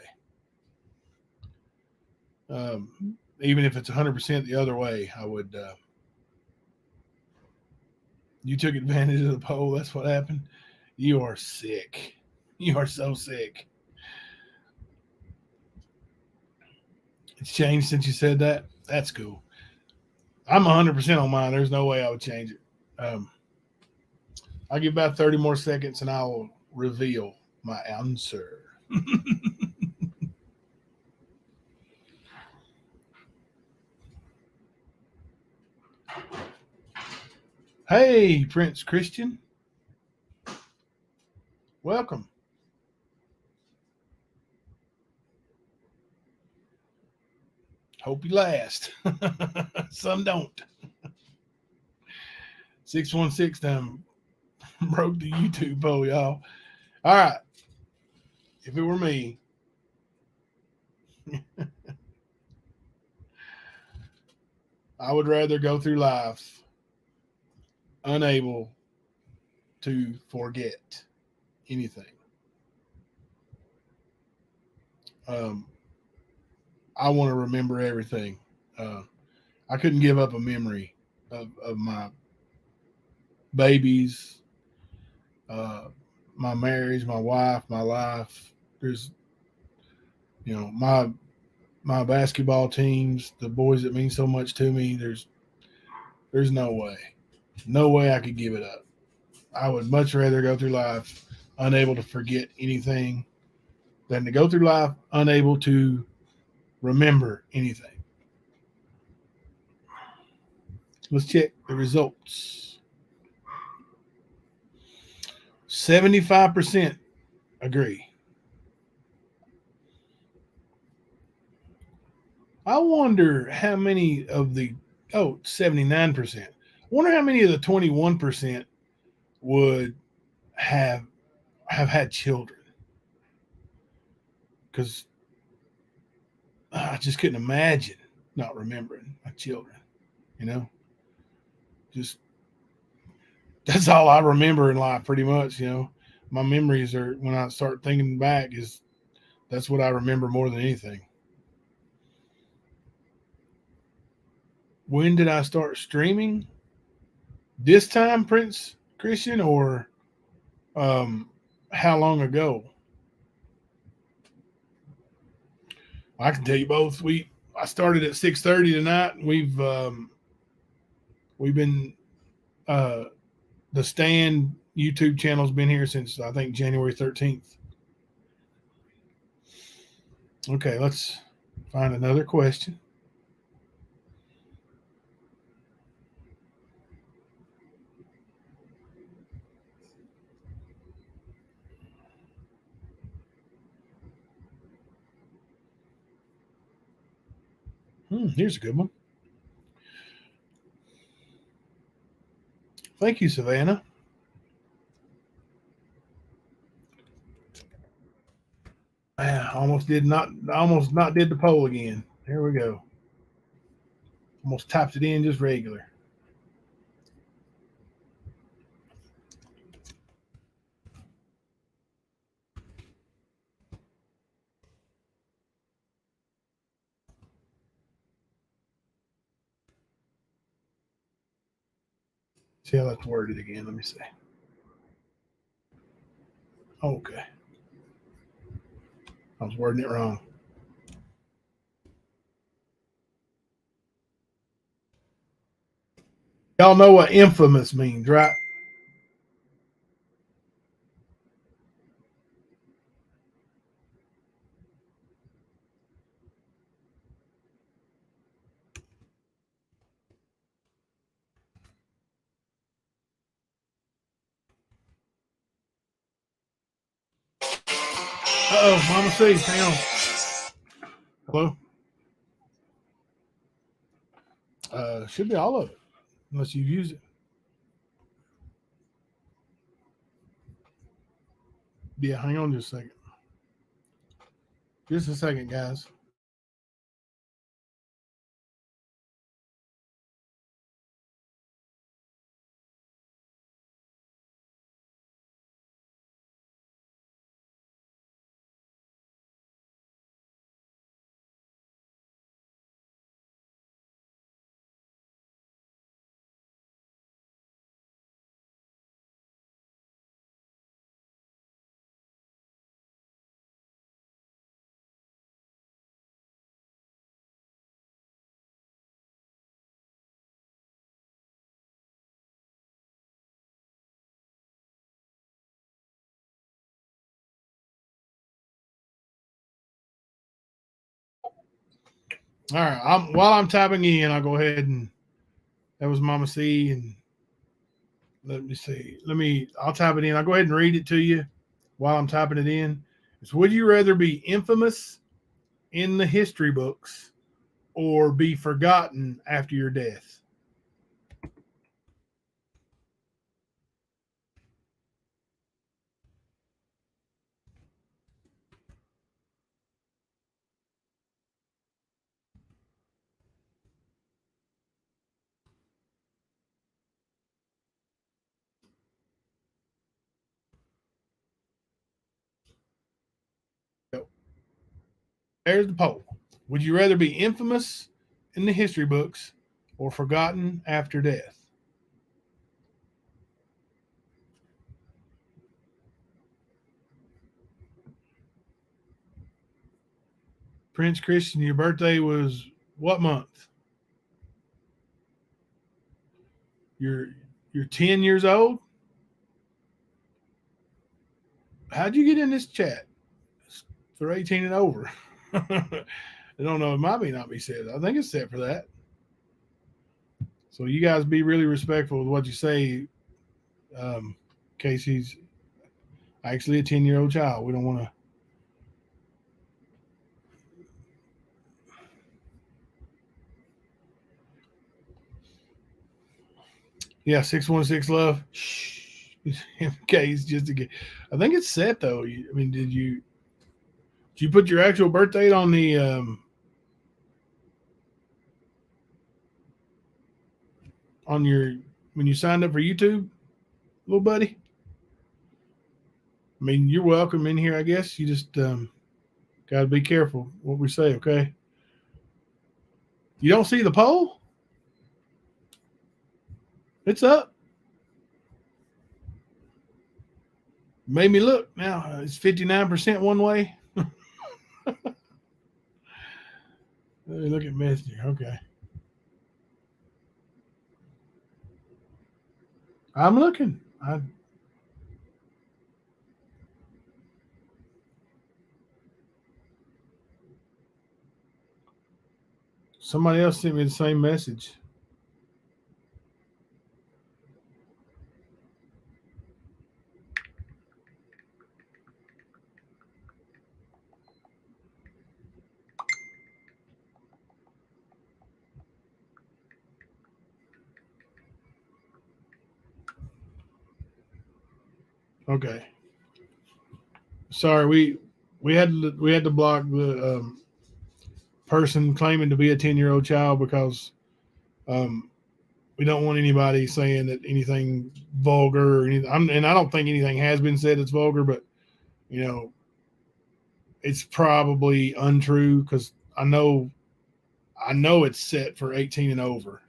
Even if it's 100% the other way, I would. You took advantage of the poll. That's what happened. You are sick. You are so sick. It's changed since you said that. That's cool. I'm 100% on mine. There's no way I would change it. I'll give about 30 more seconds and I'll reveal my answer. Hey, Prince Christian. Welcome. Hope you last. Some don't. 616 time broke the YouTube poll, y'all. All right. If it were me, I would rather go through life unable to forget anything. I want to remember everything. I couldn't give up a memory of my babies, my marriage, my wife, my life. There's, my basketball teams, the boys that mean so much to me. There's no way I could give it up. I would much rather go through life unable to forget anything than to go through life unable to remember anything. Let's check the results. 75% agree. I wonder how many of the 79%. I wonder how many of the 21% would have had children. Because I just couldn't imagine not remembering my children. You know, just that's all I remember in life, pretty much. You know, my memories are when I start thinking back is that's what I remember more than anything. When did I start streaming? This time, Prince Christian, or um, how long ago? I can tell you both. I started at 6:30 tonight. We've been uh, the Stand YouTube channel's been here since I think January 13th. Okay, let's find another question. Here's a good one. Thank you, Savannah. Almost not did the poll again. Here we go. Almost typed it in just regular. See how that's worded again. Let me see. Okay. I was wording it wrong. Y'all know what infamous means, right? Uh-oh, Mama C, hang on. Hello? Should be all of it, unless you've used it. Yeah, hang on just a second. Just a second, guys. All right. While I'm typing in, I'll go ahead and that was Mama C. And let me see. I'll type it in. I'll go ahead and read it to you while I'm typing it in. It's would you rather be infamous in the history books or be forgotten after your death? There's the poll. Would you rather be infamous in the history books or forgotten after death? Prince Christian, your birthday was what month? You're 10 years old? How'd you get in this chat? For 18 and over. I don't know. It might not be set. I think it's set for that. So you guys be really respectful with what you say. Casey's actually a 10-year-old child. We don't want to. Yeah, 616 love. Shh. Case just to get. I think it's set though. I mean, did you put your actual birth date on the on your when you signed up for YouTube, little buddy? I mean, you're welcome in here, I guess. You just got to be careful what we say, okay? You don't see the poll? It's up. Made me look. Now it's 59% one way. Let me look at Messenger. Okay. I'm looking. Somebody else sent me the same message. Okay. Sorry, we had to block the person claiming to be a 10-year-old child because we don't want anybody saying that anything vulgar or anything. And I don't think anything has been said that's vulgar, but you know, it's probably untrue because I know it's set for 18 and over.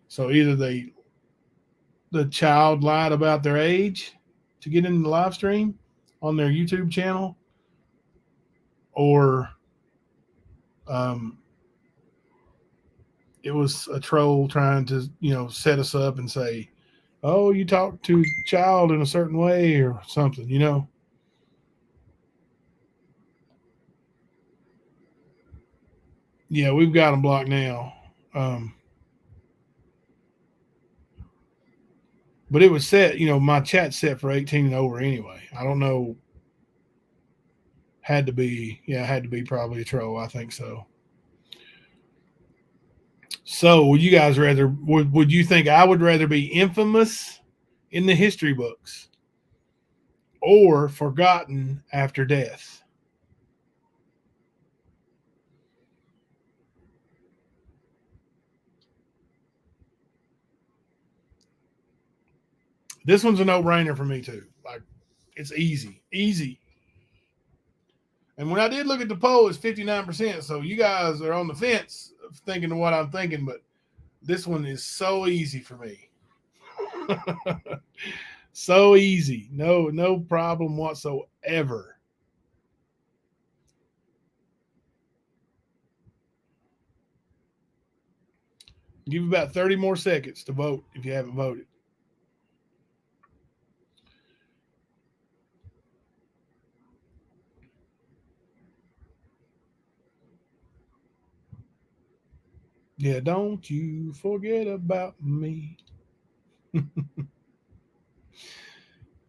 So either the child lied about their age to get in the live stream on their YouTube channel, or it was a troll trying to, set us up and say, oh, you talked to a child in a certain way or something, Yeah, we've got them blocked now. But it was set, my chat's set for 18 and over anyway. I don't know. Had to be probably a troll. I think so. So would you guys would you think I would rather be infamous in the history books or forgotten after death? This one's a no-brainer for me too. Like, it's easy. And when I did look at the poll, it's 59%. So you guys are on the fence thinking of what I'm thinking, but this one is so easy for me. So easy. No problem whatsoever. Give you about 30 more seconds to vote if you haven't voted. Yeah, don't you forget about me.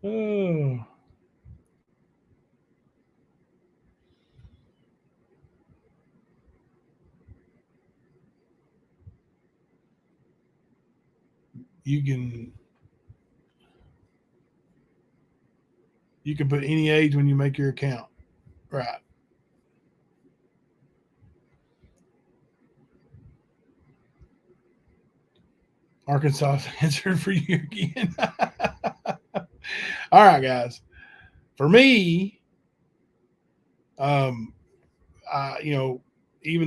Oh. You can put any age when you make your account. Right. Arkansas answered for you again. All right, guys. For me, even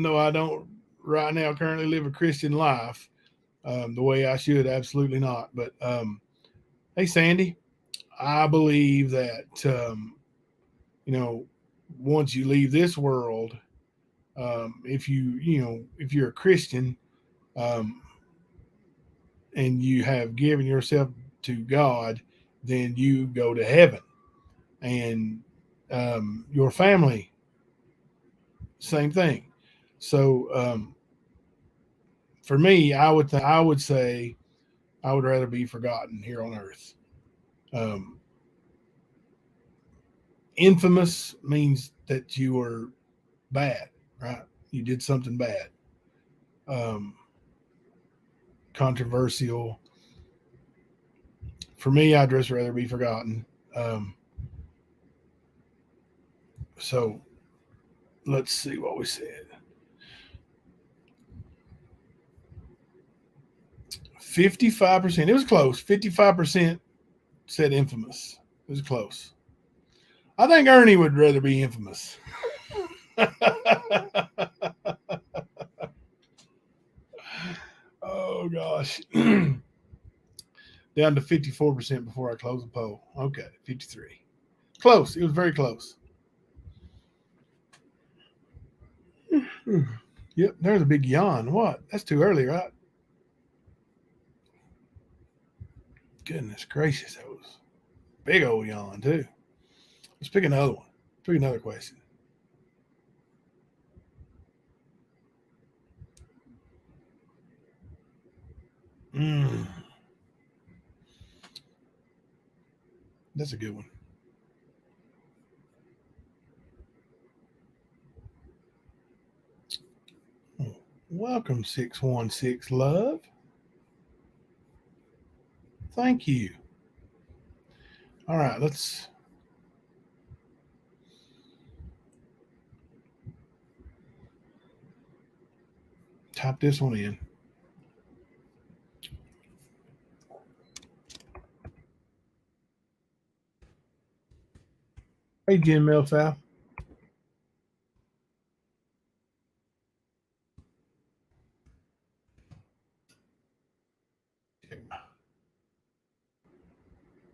though I don't right now currently live a Christian life the way I should, absolutely not. But hey, Sandy, I believe that once you leave this world, if you're a Christian, and you have given yourself to God, then you go to heaven, and your family, same thing. So for me, I would say I would rather be forgotten here on earth. Um, infamous means that you were bad, right? You did something bad, um, controversial. For me, I'd just rather be forgotten. Um, so let's see what we said. 55%. It was close. 55% said infamous. It was close. I think Ernie would rather be infamous. Oh gosh. Down to 54% before I close the poll. Okay, 53. Close. It was very close. Yep, there's a big yawn. What? That's too early, right? Goodness gracious, that was big old yawn too. Let's pick another one. Pick another question. Mm, that's a good one. Welcome, 616 Love. Thank you. All right, let's type this one in. Hey, Jim Millsap.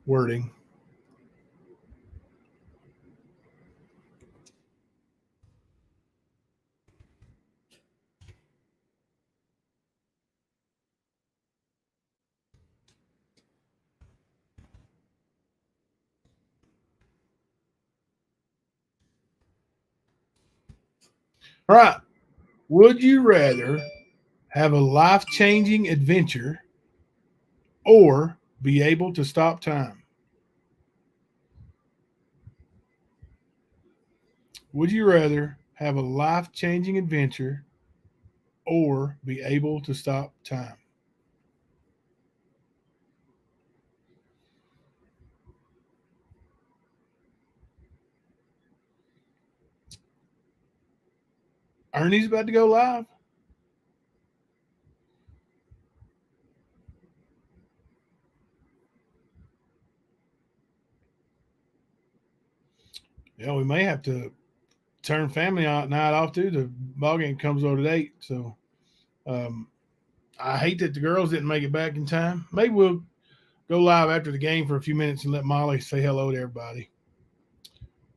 Wording. All right. Would you rather have a life changing adventure or be able to stop time? Would you rather have a life changing adventure or be able to stop time? Ernie's about to go live. Yeah, we may have to turn family night off too. The ball game comes over at 8. So um, I hate that the girls didn't make it back in time. Maybe we'll go live after the game for a few minutes and let Molly say hello to everybody.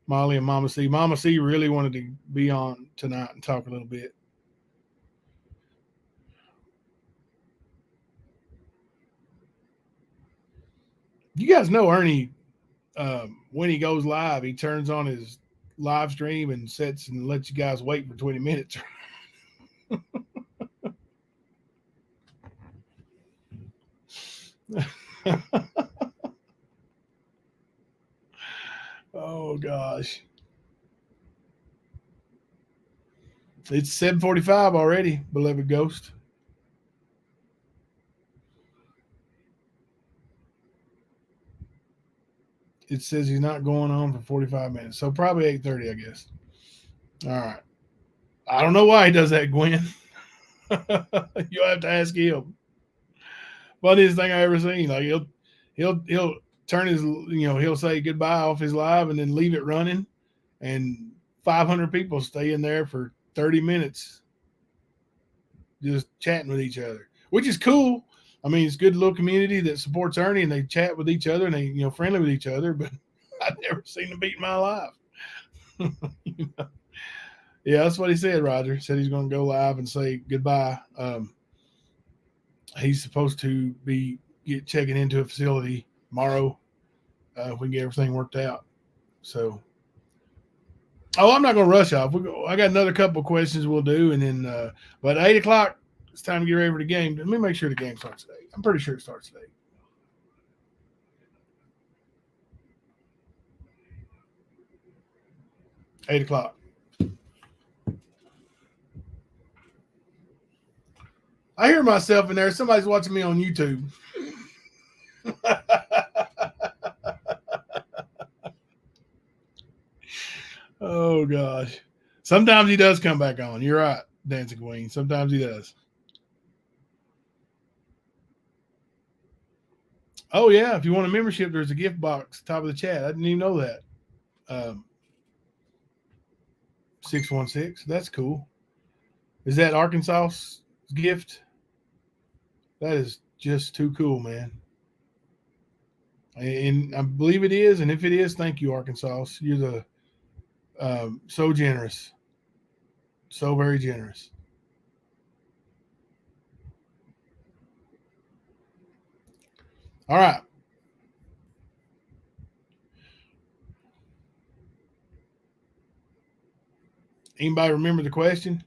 Molly and Mama C. Mama C really wanted to be on tonight and talk a little bit. You guys know Ernie, when he goes live, he turns on his live stream and sets and lets you guys wait for 20 minutes. Oh gosh. It's 7:45 already, beloved ghost. It says he's not going on for 45 minutes. So probably 8:30, I guess. All right. I don't know why he does that, Gwen. You'll have to ask him. Funniest thing I ever seen. Like he'll turn his he'll say goodbye off his live and then leave it running, and 500 people stay in there for 30 minutes just chatting with each other, which is cool. I mean, it's a good little community that supports Ernie, and they chat with each other and they friendly with each other. But I've never seen them beat my life. Yeah, that's what he said. Roger said he's going to go live and say goodbye. He's supposed to be checking into a facility tomorrow if we can get everything worked out. So, I'm not going to rush off. I got another couple of questions we'll do, and then but 8 o'clock it's time to get ready for the game. Let me make sure the game starts today. I'm pretty sure it starts today. $8 o'clock. I hear myself in there. Somebody's watching me on YouTube. Oh, gosh. Sometimes he does come back on. You're right, Dancing Queen. Sometimes he does. Oh, yeah. If you want a membership, there's a gift box top of the chat. I didn't even know that. 616. That's cool. Is that Arkansas's gift? That is just too cool, man. And I believe it is. And if it is, thank you, Arkansas. You're so generous. So very generous. All right. Anybody remember the question?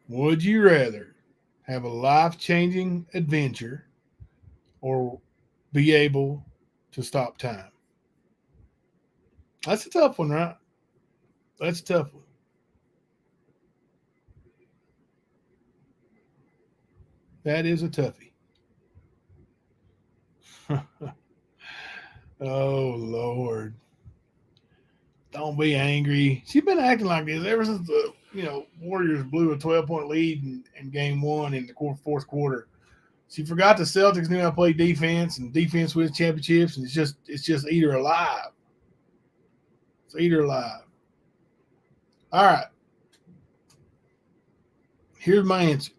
Would you rather have a life-changing adventure or be able to stop time? That's a tough one, right? That's a tough one. That is a toughie. Oh, Lord. Don't be angry. She's been acting like this ever since the Warriors blew a 12-point lead in game one in the fourth quarter. She forgot the Celtics knew how to play defense, and defense wins championships, and it's just eat her alive. It's eat her alive. All right. Here's my answer.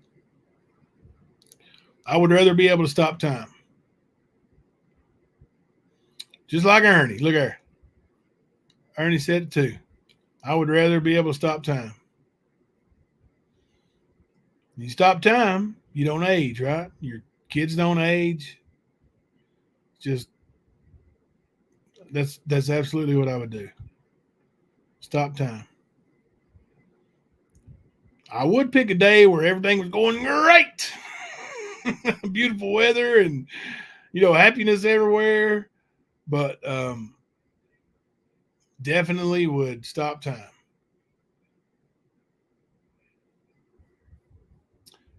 I would rather be able to stop time. Just like Ernie. Look at her. Ernie said it too. I would rather be able to stop time. You stop time, you don't age, right? Your kids don't age. Just that's absolutely what I would do. Stop time. I would pick a day where everything was going great. Beautiful weather and happiness everywhere. But definitely would stop time.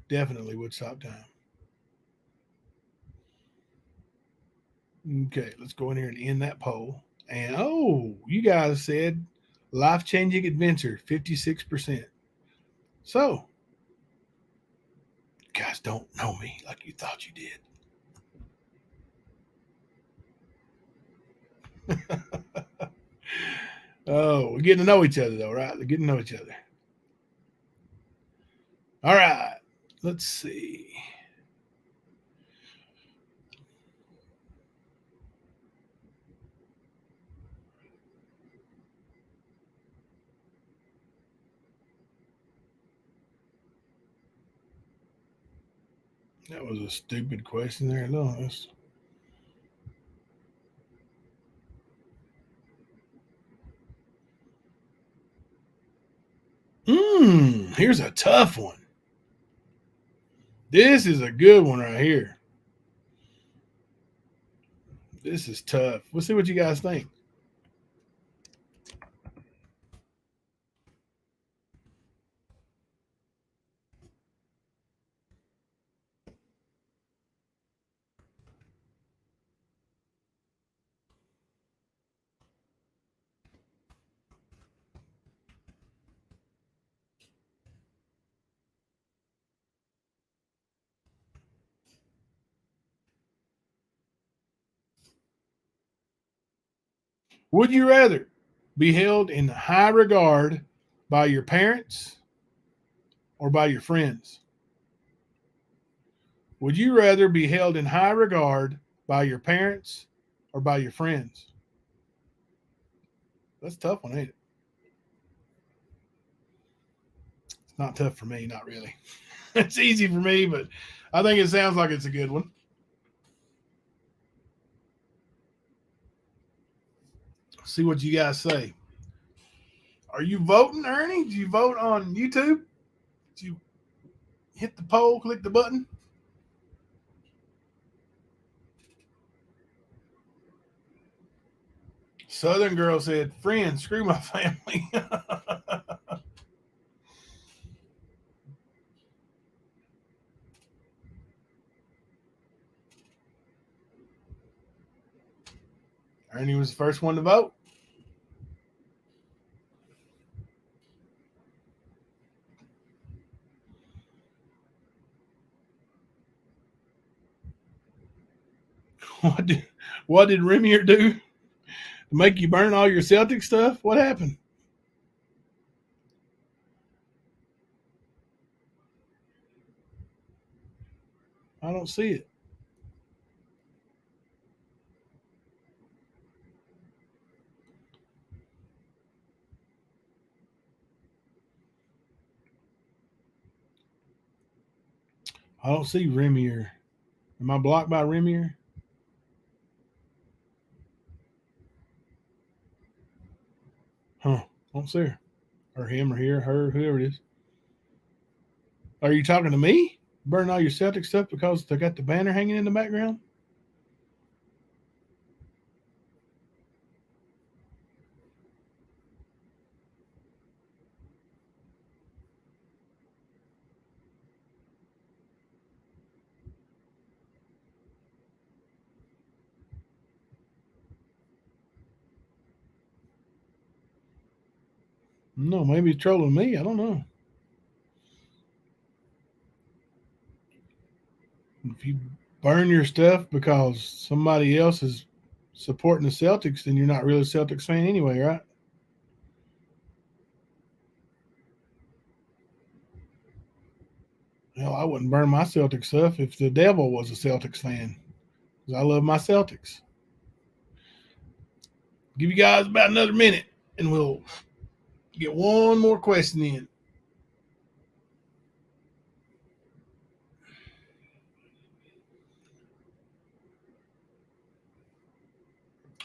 Definitely would stop time. Okay, let's go in here and end that poll. And you guys said life-changing adventure, 56%. So, you guys don't know me like you thought you did. We're getting to know each other, though, right? We're getting to know each other. All right. Let's see. That was a stupid question there. No, here's a tough one. This is a good one right here. This is tough. We'll see what you guys think. Would you rather be held in high regard by your parents or by your friends? Would you rather be held in high regard by your parents or by your friends? That's a tough one, ain't it? It's not tough for me, not really. It's easy for me, but I think it sounds like it's a good one. See what you guys say. Are you voting, Ernie? Did you vote on YouTube? Did you hit the poll, click the button? Southern girl said, friend, screw my family. Ernie was the first one to vote. What did Remier do to make you burn all your Celtic stuff? What happened? I don't see it. I don't see Remier. Am I blocked by Remier? Huh. I don't see her. Or him or her, whoever it is. Are you talking to me? Burn all your Celtic stuff because they got the banner hanging in the background? No, maybe he's trolling me. I don't know. If you burn your stuff because somebody else is supporting the Celtics, then you're not really a Celtics fan anyway, right? Hell, I wouldn't burn my Celtics stuff if the devil was a Celtics fan, because I love my Celtics. Give you guys about another minute, and we'll get one more question in.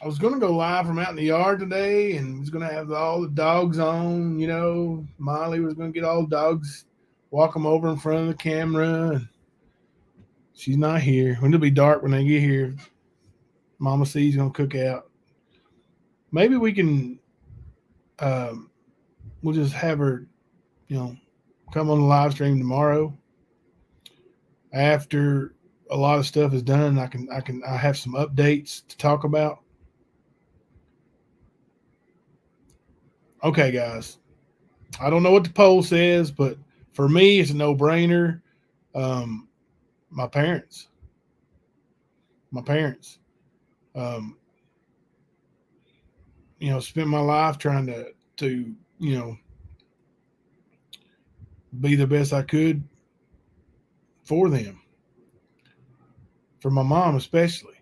I was going to go live from out in the yard today and was going to have all the dogs on. You know, Molly was going to get all the dogs, walk them over in front of the camera. And she's not here. When it'll be dark when they get here, Mama C's going to cook out. Maybe we can, we'll just have her, come on the live stream tomorrow after a lot of stuff is done. I have some updates to talk about. Okay, guys. I don't know what the poll says, but for me, it's a no-brainer. My parents. Spent my life trying to be the best I could for them. For my mom, especially.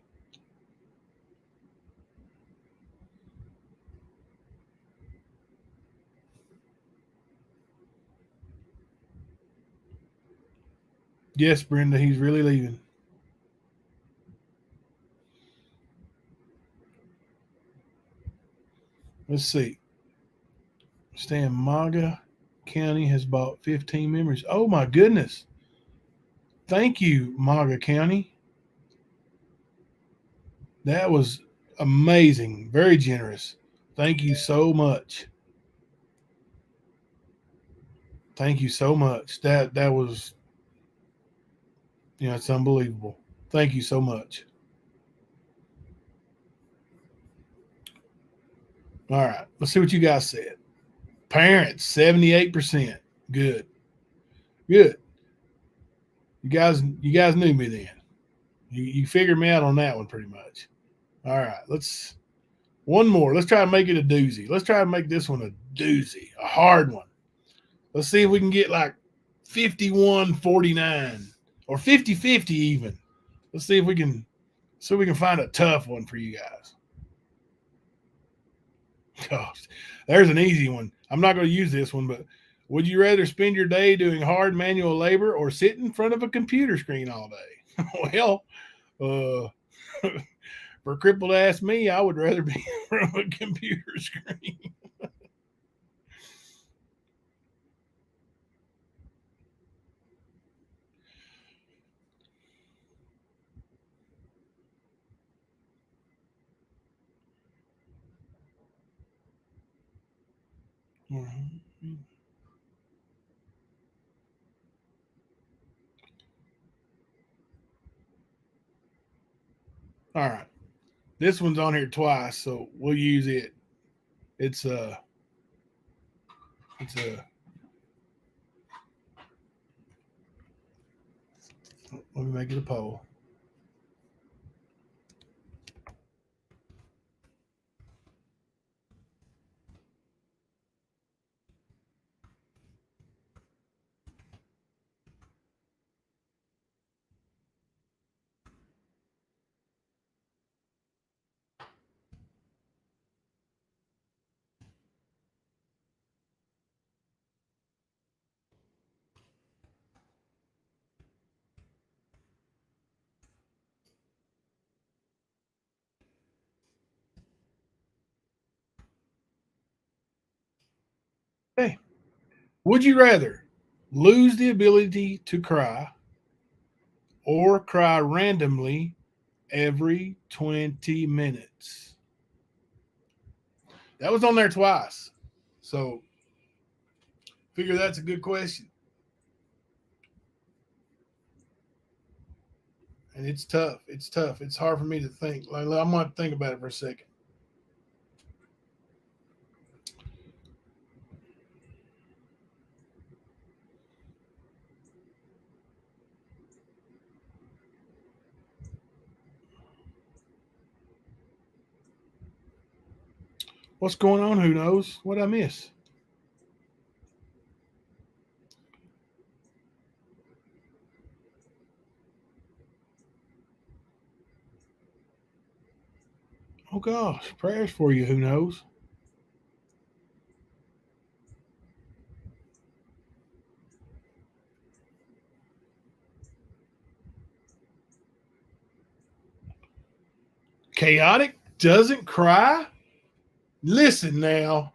Yes, Brenda, he's really leaving. Let's see. Stan Maga County has bought 15 memories. Oh, my goodness. Thank you, Maga County. That was amazing. Very generous. Thank you so much. Thank you so much. That was, it's unbelievable. Thank you so much. All right. Let's see what you guys said. Parents, 78%. Good. You guys knew me then. You figured me out on that one pretty much. All right. One more. Let's try to make it a doozy. Let's try to make this one a doozy, a hard one. Let's see if we can get like 51-49 or 50-50 even. Let's see if we can find a tough one for you guys. Gosh, there's an easy one. I'm not going to use this one, but would you rather spend your day doing hard manual labor or sit in front of a computer screen all day? Well, For crippled ass me, I would rather be from a computer screen. Mhm. All right. This one's on here twice, so we'll use it. It's it's a let me make it a poll. Hey, would you rather lose the ability to cry or cry randomly every 20 minutes? That was on there twice. So figure that's a good question. And it's tough. It's tough. It's hard for me to think. Like, I'm going to think about it for a second. What's going on? Who knows? What I miss? Oh gosh, prayers for you. Who knows? Chaotic doesn't cry. Listen now.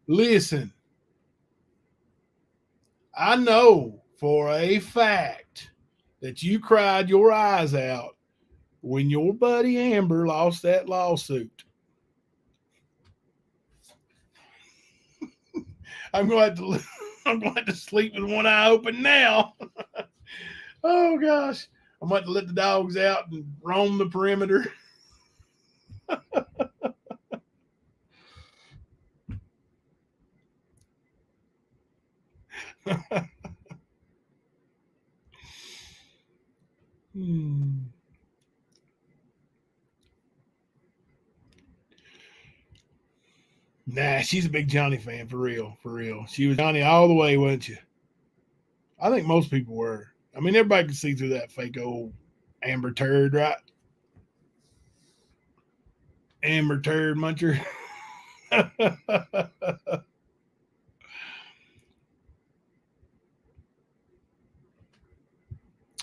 Listen. I know for a fact that you cried your eyes out when your buddy Amber lost that lawsuit. I'm going to I'm going to sleep with one eye open now. Oh gosh, I'm going to let the dogs out and roam the perimeter. Hmm. Nah, she's a big Johnny fan for real, for real. She was Johnny all the way, wasn't you? I think most people were. I mean, everybody could see through that fake old Amber turd, right? Amber turd muncher.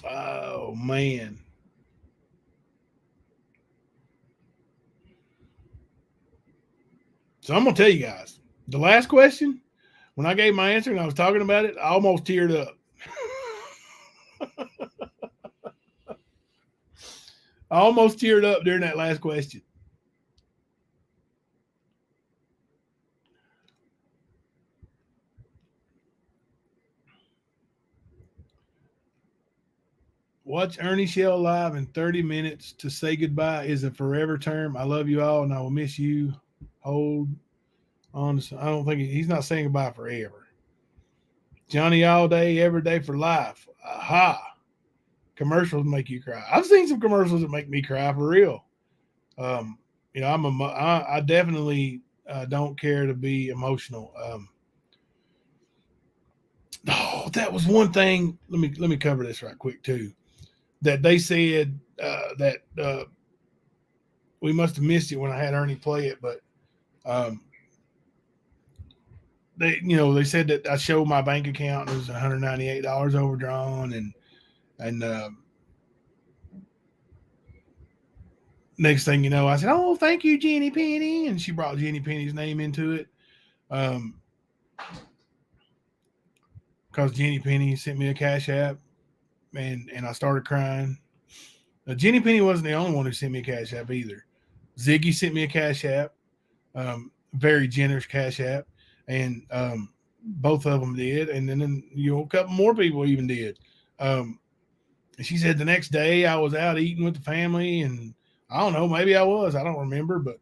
Oh man. So I'm gonna tell you guys, the last question, when I gave my answer and I was talking about it, I almost teared up. I almost teared up during that last question. Watch Ernie Shell live in 30 minutes to say goodbye is a forever term. I love you all and I will miss you. Hold on. I don't think he's not saying goodbye forever. Johnny all day, every day for life. Aha. Commercials make you cry. I've seen some commercials that make me cry for real. Um, you know, I definitely don't care to be emotional. Oh, that was one thing. Let me cover this right quick too. That they said that we must have missed it when I had Ernie play it, but um, they said that I showed my bank account and it was $198 overdrawn, and next thing you know, I said, "Oh, thank you, Jenny Penny," and she brought Jenny Penny's name into it. Because Jenny Penny sent me a Cash App, and I started crying. Now, Jenny Penny wasn't the only one who sent me a Cash App either. Ziggy sent me a Cash App, very generous Cash App, and both of them did, and then a couple more people even did. And she said the next day I was out eating with the family, and I don't know, maybe I was, I don't remember, but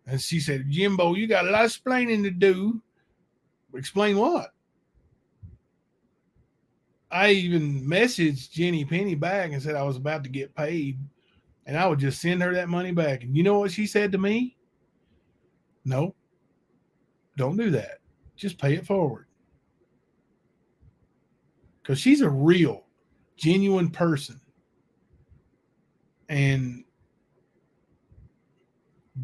and she said, "Jimbo, you got a lot of explaining to do." Explain what? I even messaged Jenny Penny back and said I was about to get paid, and I would just send her that money back. And you know what she said to me? "No, don't do that. Just pay it forward." Because she's a real, genuine person. And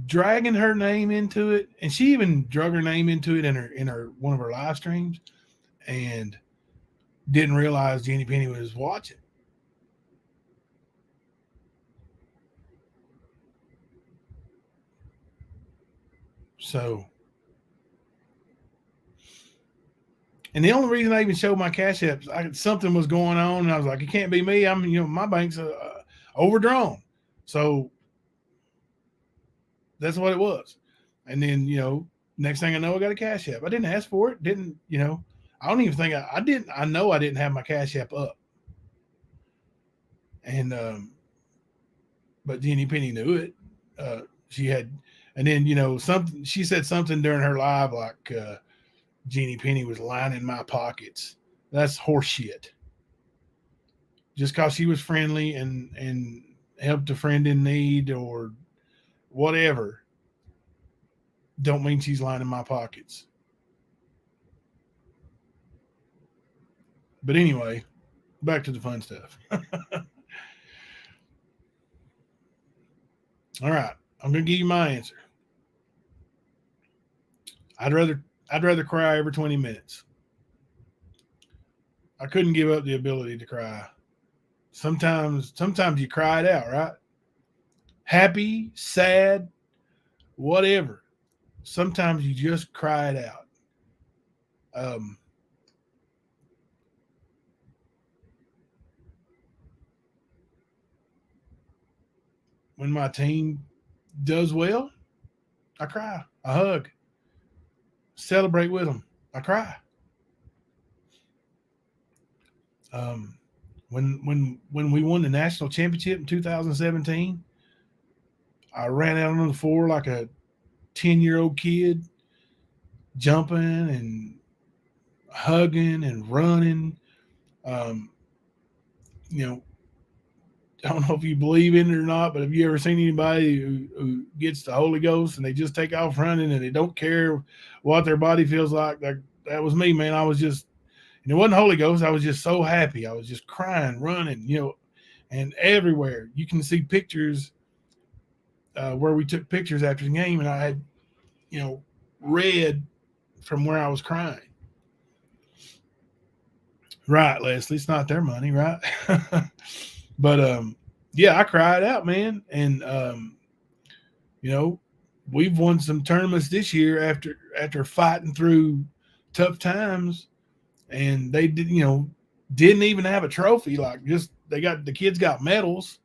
dragging her name into it, and she even drug her name into it in her one of her live streams, and didn't realize Jenny Penny was watching. So, and the only reason I even showed my Cash Apps, something was going on, and I was like, "It can't be me. My bank's overdrawn." So that's what it was. And then, next thing I know, I got a Cash App. I didn't ask for it. I don't even think I didn't. I know I didn't have my Cash App up. And, but Jenny Penny knew it. She had, and then, she said something during her live, like, Jenny Penny was lining my pockets. That's horseshit. Just because she was friendly and helped a friend in need or whatever, don't mean she's lining my pockets. But anyway, back to the fun stuff. All right, I'm going to give you my answer. I'd rather cry every 20 minutes. I couldn't give up the ability to cry. Sometimes you cry it out, right? Happy, sad, whatever. Sometimes you just cry it out. When my team does well, I cry. I hug. Celebrate with them. I cry. When we won the national championship in 2017, I ran out on the floor like a 10-year-old kid, jumping and hugging and running. I don't know if you believe in it or not, but have you ever seen anybody who gets the Holy Ghost and they just take off running and they don't care what their body feels like? That was me, man. I was just, and it wasn't Holy Ghost. I was just so happy. I was just crying, running, and everywhere. You can see pictures where we took pictures after the game, and I had, red from where I was crying. Right, Leslie. It's not their money, right? But yeah, I cried out, man. And we've won some tournaments this year after fighting through tough times, and they didn't even have a trophy. Like, just the kids got medals,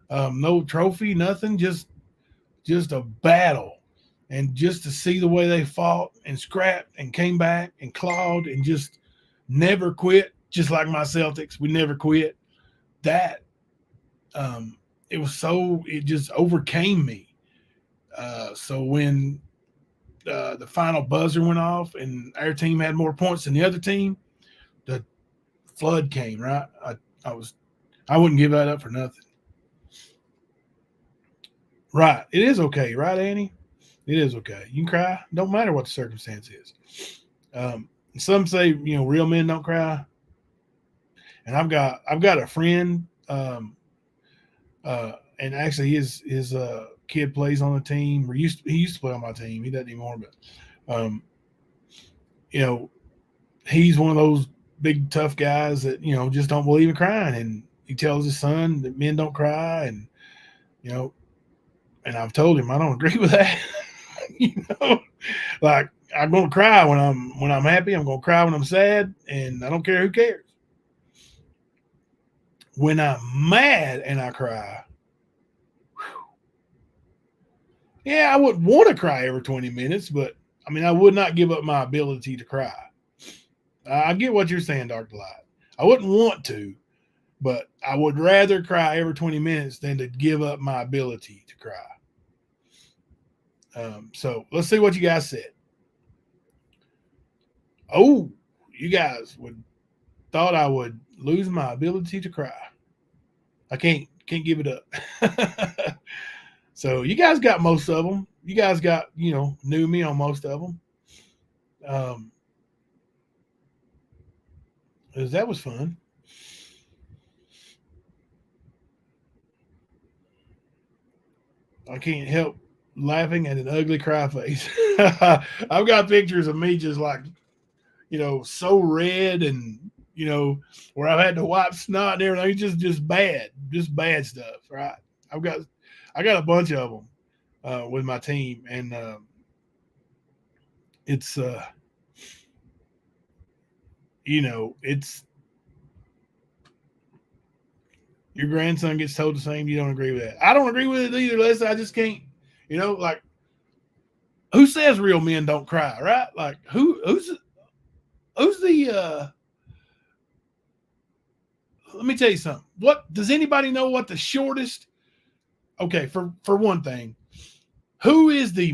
no trophy, nothing, just a battle. And just to see the way they fought and scrapped and came back and clawed and just never quit, just like my Celtics, we never quit. That it just overcame me. So when the final buzzer went off and our team had more points than the other team, the flood came, right? I wouldn't give that up for nothing. Right. It is okay, right, Annie? It is okay. You can cry. Don't matter what the circumstance is. Some say, real men don't cry. And I've got a friend, and actually his kid plays on the team. He used to play on my team. He doesn't anymore, but he's one of those big tough guys that just don't believe in crying, and he tells his son that men don't cry, and you know, and I've told him I don't agree with that. You know, like I'm gonna cry when I'm happy. I'm gonna cry when I'm sad, and I don't care who cares. When I'm mad and I cry, yeah, I wouldn't want to cry every 20 minutes, but I mean, I would not give up my ability to cry. I get what you're saying, Dark Delight. I wouldn't want to, but I would rather cry every 20 minutes than to give up my ability to cry. So let's see what you guys said. Oh, you guys thought I would lose my ability to cry. I can't give it up. So you guys got most of them. You guys got, knew me on most of them. That was fun. I can't help laughing at an ugly cry face. I've got pictures of me just like, so red and, where I've had to wipe snot and everything. Just bad stuff, right? I got a bunch of them with my team, and it's it's your grandson gets told the same. You don't agree with that. I don't agree with it either, Les. I just can't, like, who says real men don't cry, right? Like who's the let me tell you something. What does anybody know what the shortest? Okay, for one thing, who is the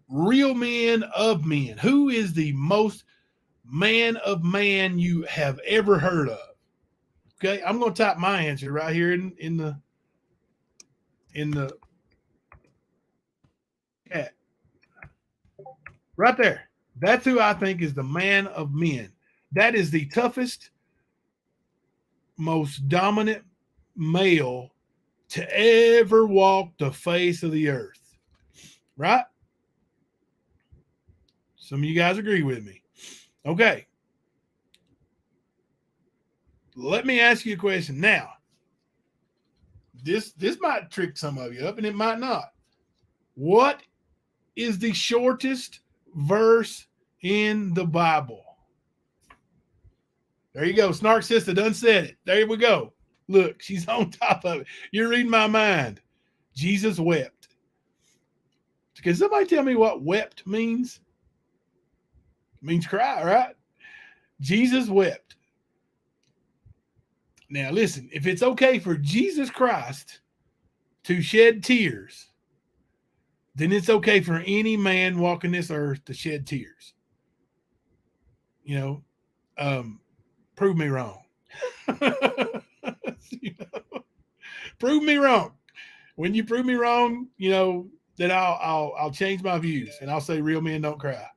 real man of men? Who is the most man of man you have ever heard of? Okay, I'm going to type my answer right here in the chat. Right there. That's who I think is the man of men. That is the toughest, most dominant male to ever walk the face of the earth. Right? Some of you guys agree with me. Okay. Let me ask you a question now. This might trick some of you up, and it might not. What is the shortest verse in the Bible? There you go. Snark Sister done said it. There we go. Look, she's on top of it. You're reading my mind. Jesus wept. Can somebody tell me what wept means? It means cry, right? Jesus wept. Now, listen, if it's okay for Jesus Christ to shed tears, then it's okay for any man walking this earth to shed tears. Prove me wrong. Prove me wrong. When you prove me wrong, then I'll change my views and I'll say real men don't cry.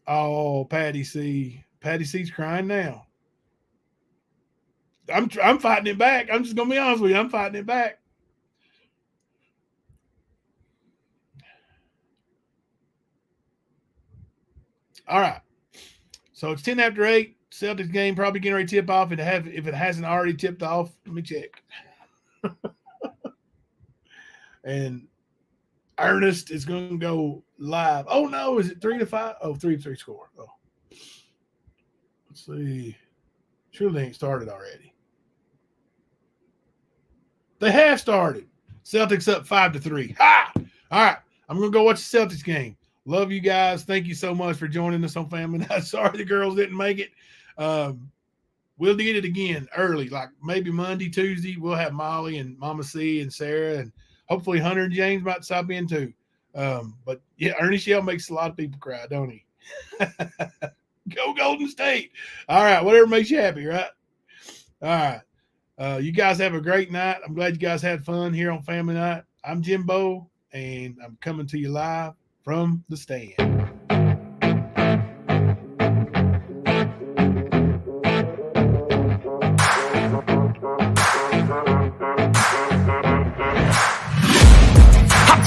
Oh, Patty C's crying now. I'm fighting it back. I'm just gonna be honest with you. I'm fighting it back. All right. So it's 10 after 8. Celtics game probably getting ready to tip off. If it hasn't already tipped off, let me check. And Ernest is going to go live. Oh, no. Is it 3-5? Oh, 3-3 score. Oh. Let's see. Surely they ain't started already. They have started. Celtics up 5-3. Ha! All right. I'm going to go watch the Celtics game. Love you guys. Thank you so much for joining us on Family Night. Sorry the girls didn't make it. We'll get it again early, like maybe Monday, Tuesday. We'll have Molly and Mama C and Sarah, and hopefully Hunter and James might stop in too. But yeah, Ernie Shell makes a lot of people cry, don't he? Go Golden State. All right, whatever makes you happy, right? All right. You guys have a great night. I'm glad you guys had fun here on Family Night. I'm Jimbo, and I'm coming to you live from the stand.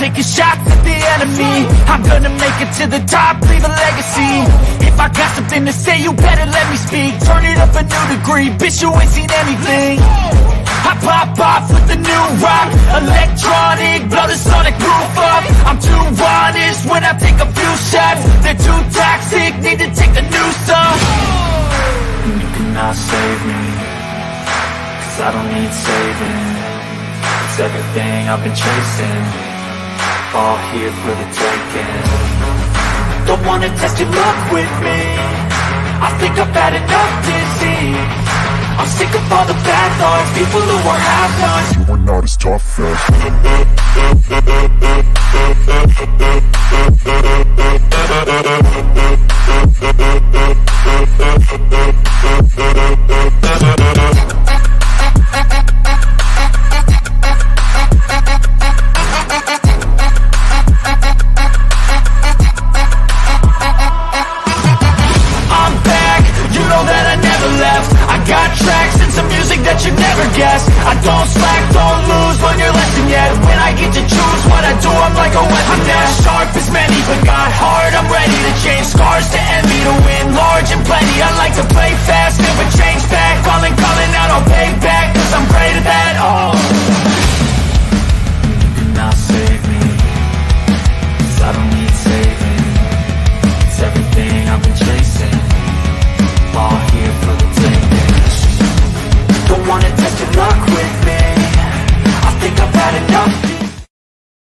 taking shots at the enemy. I'm gonna make it to the top, leave a legacy. If I got something to say, you better let me speak. Turn it up a new degree, bitch, you ain't seen anything. I pop off with the new rock, electronic, blow the sonic roof up. I'm too honest when I take a few shots. They're too toxic, need to take the noose off. And you cannot save me, cause I don't need saving. It's everything I've been chasing, all here for the taking. Don't wanna test your luck with me, I think I've had enough disease. I'm sick of all the bad thoughts, people who are half-nots. You are not as tough I'm back, you know that I never left. I got tracks and some music that you never guessed. I don't slack, don't lose, learn your lesson yet. When I get to choose what I do, I'm like a weapon. I'm not sharp as many, but got hard, I'm ready to change scars to envy, to win large and plenty. I like to play fast.